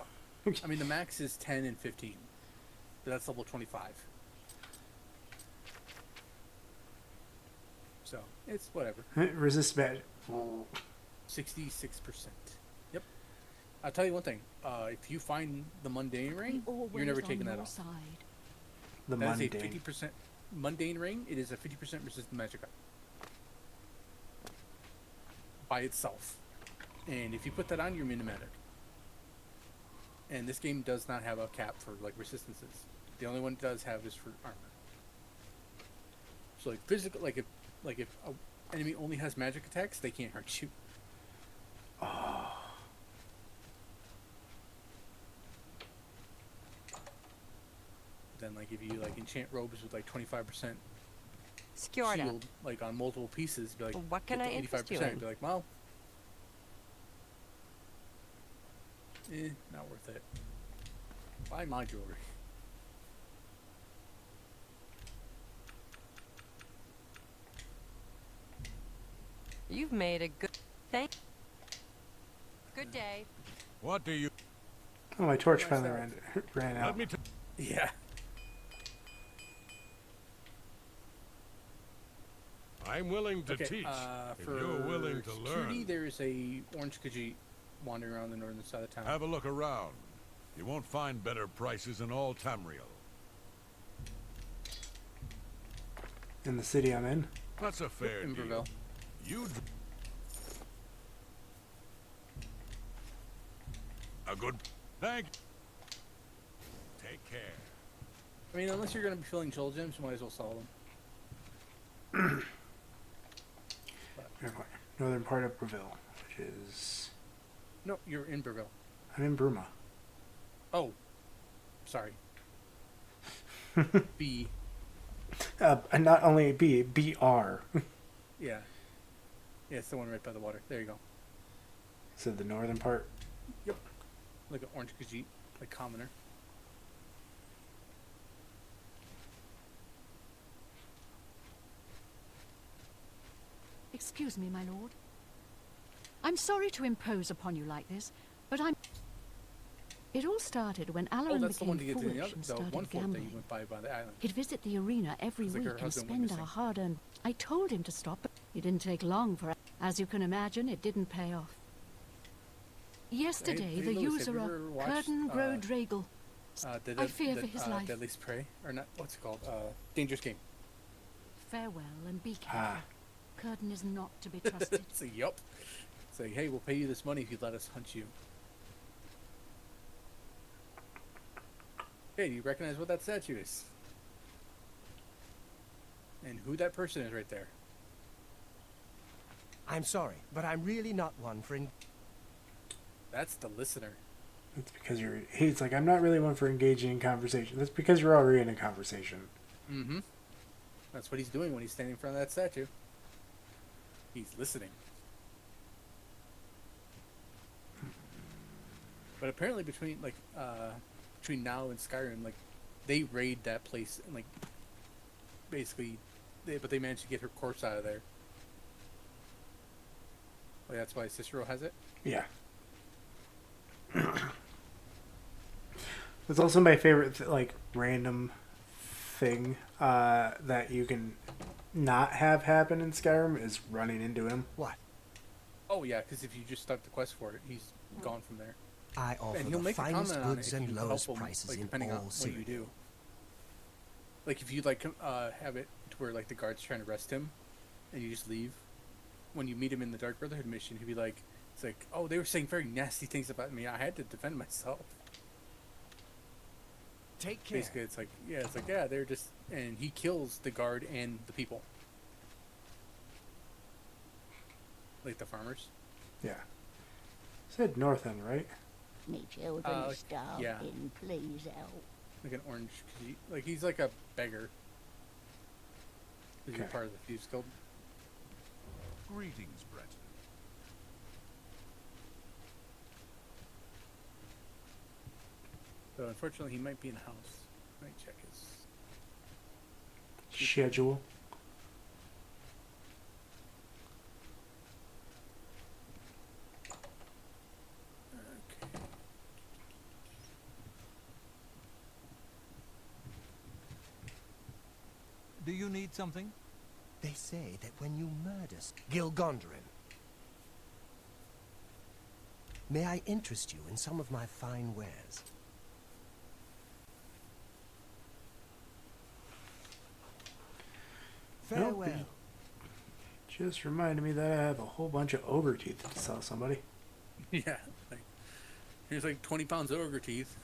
I mean, the max is 10 and 15. But that's level 25. So, it's whatever. Resist magic. 66%. Yep. I'll tell you one thing. If you find the mundane ring, you're never taking that off. Side. The That is a mundane. 50% mundane ring. It is a 50% resistant magic item. By itself. And if you put that on, you're minimatic. And this game does not have a cap for like resistances. The only one it does have is for armor. So like physical, like if an enemy only has magic attacks, they can't hurt you. Then like if you like enchant robes with like 25% Skjorda. shield, like on multiple pieces, be like, What can get I to interest you 85%, in? be like, well, not worth it. Buy my jewelry. You've made a good... Good day. What do you... Oh, my torch Where's finally ran out. Let me... Yeah. I'm willing to Okay, teach, if for you're willing to security, learn. there's a orange Khajiit wandering around the northern side of town. Have a look around. You won't find better prices in all Tamriel. In the city I'm in. That's a fair in deal. Breville. You... A good... Thank... Take care. I mean, unless you're going to be filling soul gems, you might as well sell them. Northern part of Breville, which is... No, you're in Breville. I'm in Bruma. Oh. Sorry. B. And not only B, BR. Yeah. Yeah, it's the one right by the water. There you go. So the northern part? Yep. Like an orange Khajiit, like commoner. Excuse me, my lord. I'm sorry to impose upon you like this, but I'm... It all started when Oh, Alarin that's the one to became get to the foolish other, and the one started fort that you gambling. went by the island. He'd visit the arena every It's like week her and husband went spend our missing. hard-earned... I told him to stop, but it didn't take long for... As you can imagine, it didn't pay off. Yesterday, Hey, the Lewis, have user you of ever watched, Curtin Grow Dragle... I fear for his life. Deadliest Prey? Or not, what's it called? Dangerous Game. Farewell, and be careful. Ah. Curtin is not to be trusted. Say, yup. Say, hey, we'll pay you this money if you let us hunt you. Hey, do you recognize what that statue is? And who that person is right there? I'm sorry, but I'm really not one for... That's the listener. It's because you're... He's like, I'm not really one for engaging in conversation. That's because you're already in a conversation. Mm-hmm. That's what he's doing when he's standing in front of that statue. He's listening. But apparently between now and Skyrim, like, they raid that place and like basically but they managed to get her corpse out of there. Like, that's why Cicero has it? Yeah. It's also my favorite, like, random thing that you can not have happen in Skyrim is running into him. What? Oh yeah, because if you just start the quest for it, he's gone from there. I offer And he'll the make a finest comment on it goods if and you help lowest him, prices like, in depending on all what you Cyrodiil. do. Like if you like have it to where like the guard's trying to arrest him, and you just leave. When you meet him in the Dark Brotherhood mission, he'll be like, "It's like, oh, they were saying very nasty things about me. I had to defend myself." Take care. Basically, it's like, yeah, they're just, and he kills the guard and the people, like the farmers. Yeah. Said North End, right? Me children are starving. yeah. Please help. Like an orange, like he's like a beggar. Is he Okay. part of the Thieves Guild? Greetings, Breton. So unfortunately, he might be in a house. Let me check his. Schedule. Okay. Do you need something? They say that when you murder Gilgondrin, may I interest you in some of my fine wares? Farewell. Just reminded me that I have a whole bunch of ogre teeth to sell somebody. Yeah. Like, here's like 20 pounds of ogre teeth.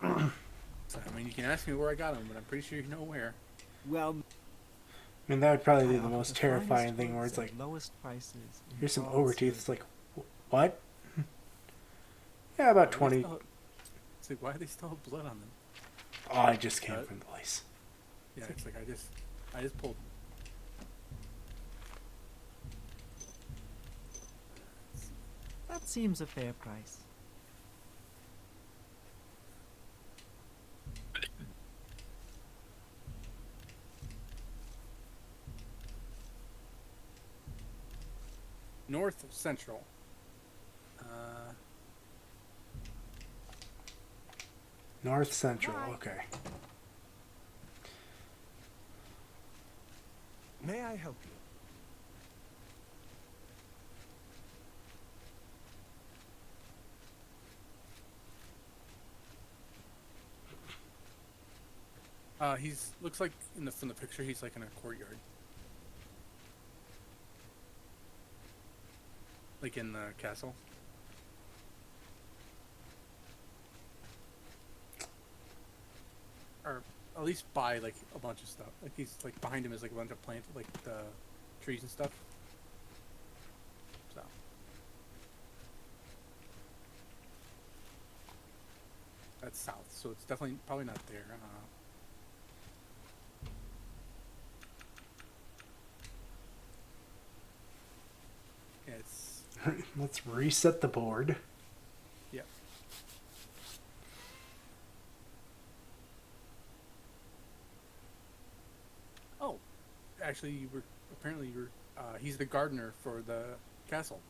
So, I mean, you can ask me where I got them, but I'm pretty sure you know where. Well, I mean, that would probably be I the offer most the terrifying finest thing where goods it's at like, lowest prices in here's some all ogre teeth. Cyrodiil. It's like, what? Yeah, about Why do 20. they still- It's like, why do they still have blood on them? Oh, I just came from the place. Yeah, it's like I just pulled. That seems a fair price. North Central. North Central, Bye. okay. May I help you? He's looks like from the picture he's like in a courtyard, like in the castle. Or at least by like a bunch of stuff. Like he's like behind him is like a bunch of plants, like the trees and stuff. So that's south. So it's definitely probably not there. Yeah, it's Let's reset the board. yeah. Oh, actually, he's the gardener for the castle.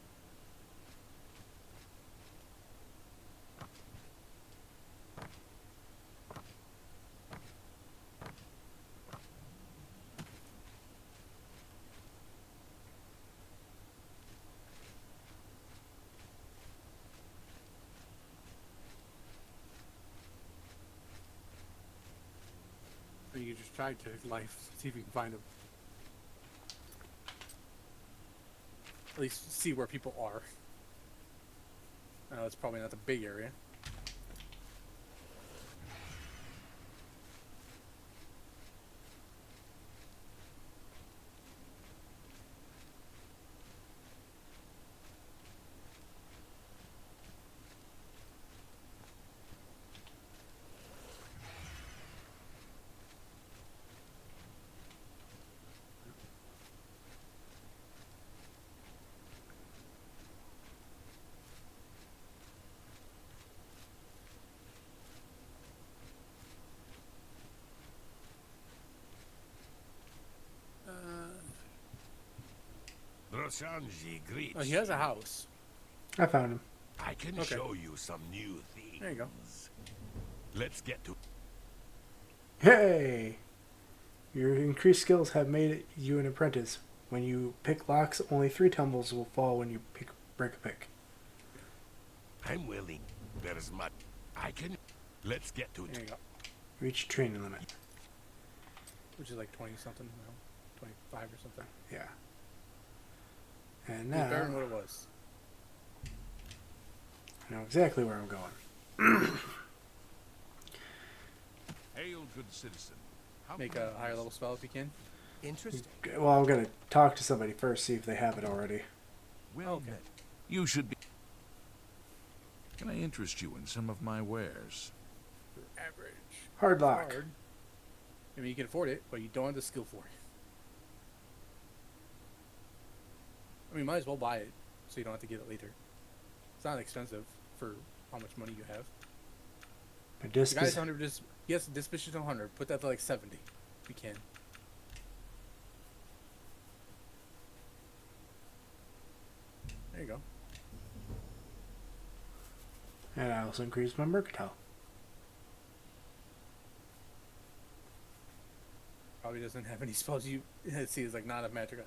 And you just try to life, see if you can find him. At least see where people are. It's probably not the big area. Roshanji greets Oh, he has a you. house. I found him. I can Okay. show you some new things. There you go. Let's get to Hey! Your increased skills have made you an apprentice. When you pick locks, only 3 tumbles will fall when you break a pick. I'm willing. There's much I can. Let's get to There you it. go. Reach training limit. Which is like 20 something, no? 25 or something. Yeah. And It's better than now, what it was. I know exactly where I'm going. Hail, good citizen. How Make can I a higher level spell if you can. Interesting. Well, I'm going to talk to somebody first, see if they have it already. Well Okay. met. You should be. Can I interest you in some of my wares? For average. Hard lock. Hard. I mean, you can afford it, but you don't have the skill for it. I mean, might as well buy it, so you don't have to get it later. It's not expensive for how much money you have. But The guy's disposition. 100. Yes, disposition 100. Put that to like 70, if you can. There you go. And I also increased my mercantile. Probably doesn't have any spells you see. It's like not a magic.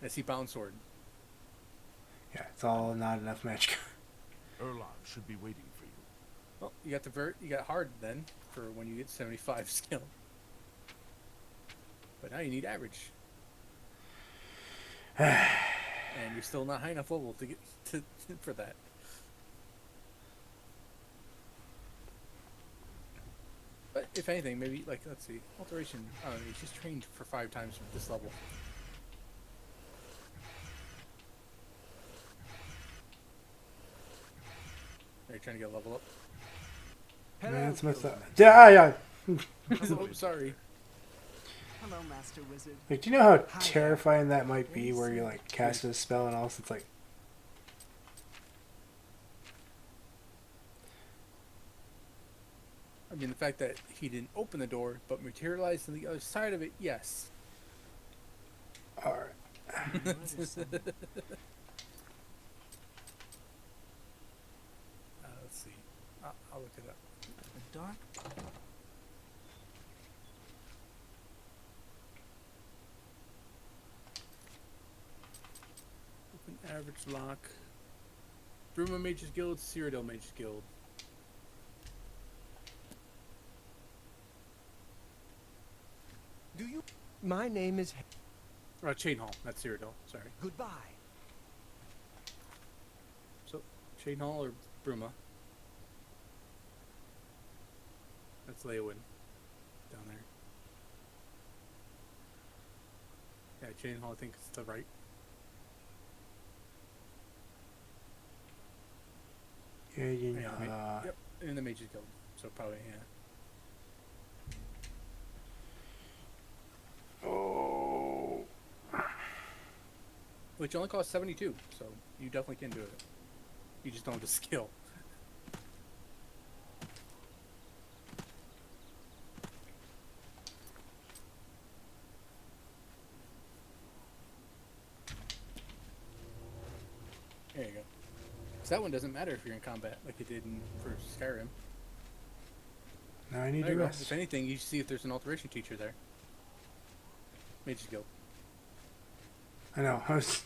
I see bound sword. Yeah, it's all not enough magic. Erlon should be waiting for you. Well, you got you got hard then for when you get 75 skill. But now you need average. And you're still not high enough level to get for that. But if anything, maybe like let's see, alteration. I don't know, he's just trained for 5 times from this level. Are you trying to get a level up? Man, it's messed up. Yeah. Oh, sorry. Hello, Master Wizard. Like, do you know how terrifying that might be where you, like, cast a spell and all of a sudden it's like... I mean, the fact that he didn't open the door, but materialized on the other side of it, yes. Alright. Let's see. I'll look it up. The dark. Open average lock. Bruma Mages Guild, Cyrodiil Mages Guild. Do you? My name is... Chain Hall, not Cyrodiil, sorry. Goodbye. So, Chain Hall or Bruma? That's Leowin down there. Yeah, Chain Hall, I think it's the right. Yeah, you know. Yeah, yep, in the Mages Guild. So probably, yeah. Oh. Which only costs 72, so you definitely can do it. You just don't have the skill. There you go. So that one doesn't matter if you're in combat, like it did for Skyrim. Now I need There to you go. rest. If anything, you see if there's an alteration teacher there. Mages Guild. I know. I was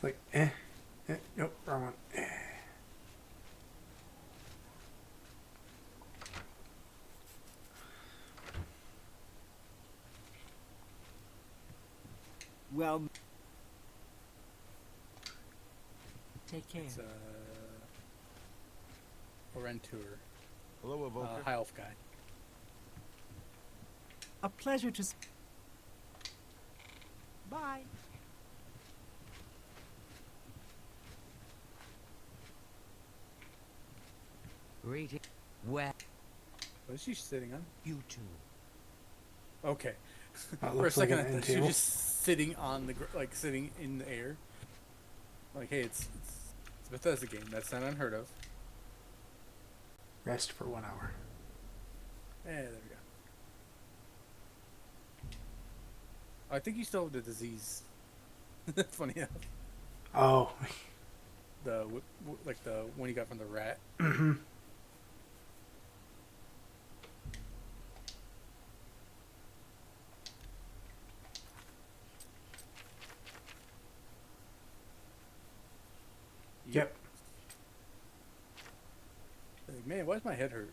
like, nope, wrong one. Well, take care. It's Orentur, Hello, Evoker. High Elf guy. A pleasure to... Bye. Greeting. Well, What is she sitting on? You too. Okay. That For a looks like second, an I end thought she table. was just sitting on the like sitting in the air. Like, hey, it's a Bethesda game. That's not unheard of. Rest for 1 hour. There we go. I think you still have the disease. Funny enough, Oh. the like the one you got from the rat. Mm-hmm. Man, why does my head hurt?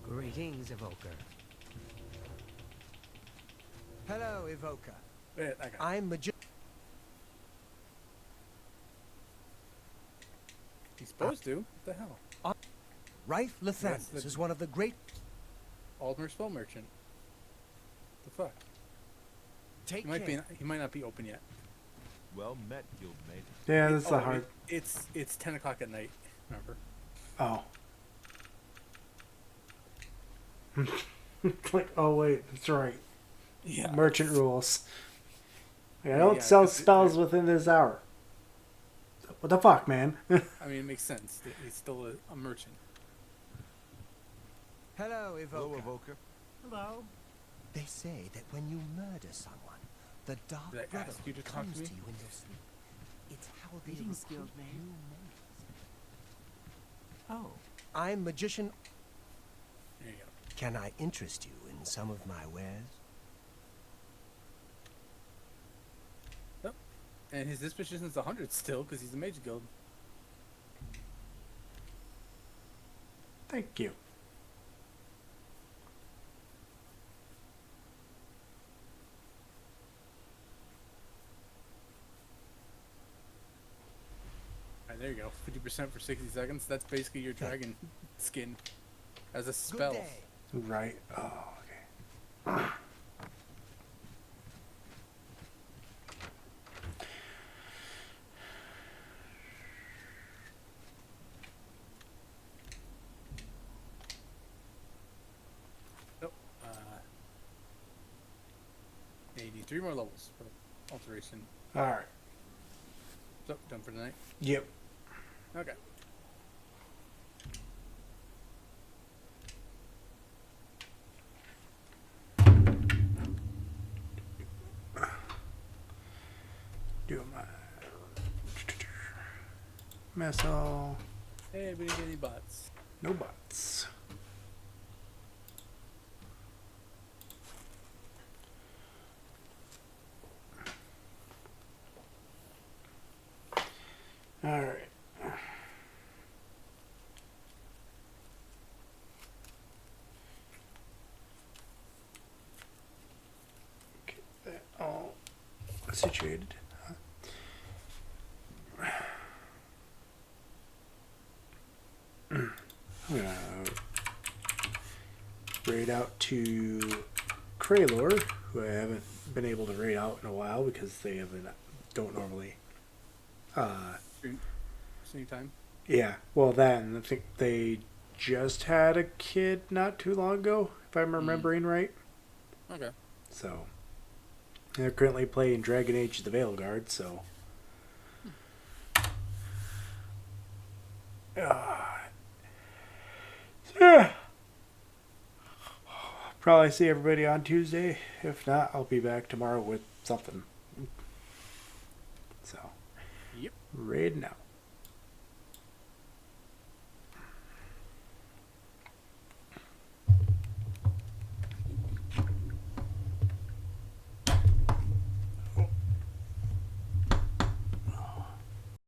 Greetings, Evoker. Hello, Evoker. Wait, I got it. I'm Magician. He's supposed to. What the hell? Raif That's Lathander the- is one of the great... Aldmer Spell Merchant. The fuck? Take He might care. be. He might not be open yet. Well met, guildmate. Yeah, that's the Oh, hard. It's 10 o'clock at night. Remember? Oh. It's like, oh wait, that's right. Yeah. Merchant rules. Like, I don't Yeah, sell 'cause spells within this hour. What the fuck, man? I mean, it makes sense. He's still a merchant. Hello, Evoker. Hello, Evoker. Hello. They say that when you murder someone, the Dark Did I ask Brotherhood you to talk comes to me? to you in your sleep. It's how they Greetings, recruit Guildmate. new members. Oh, I'm Magician. There you go. Can I interest you in some of my wares? And his disposition is 100 still because he's a mage guild. Thank you. Alright, there you go. 50% for 60 seconds. That's basically your dragon skin as a Good spell. day. Right. Oh, okay. Nope. Yeah, you need 3 more levels for the alteration. All right. So, done for tonight? Yep. Okay. Do my missile. Hey, we didn't get any bots. No bots. All right. Get that all situated. I'm gonna raid out to Kraylor, who I haven't been able to raid out in a while because they don't normally. Same time. Yeah, well, that, and I think they just had a kid not too long ago, if I'm remembering right. Okay. So, they're currently playing Dragon Age: The Veilguard, so. Yeah. Probably see everybody on Tuesday. If not, I'll be back tomorrow with something. So, Yep. raiding out.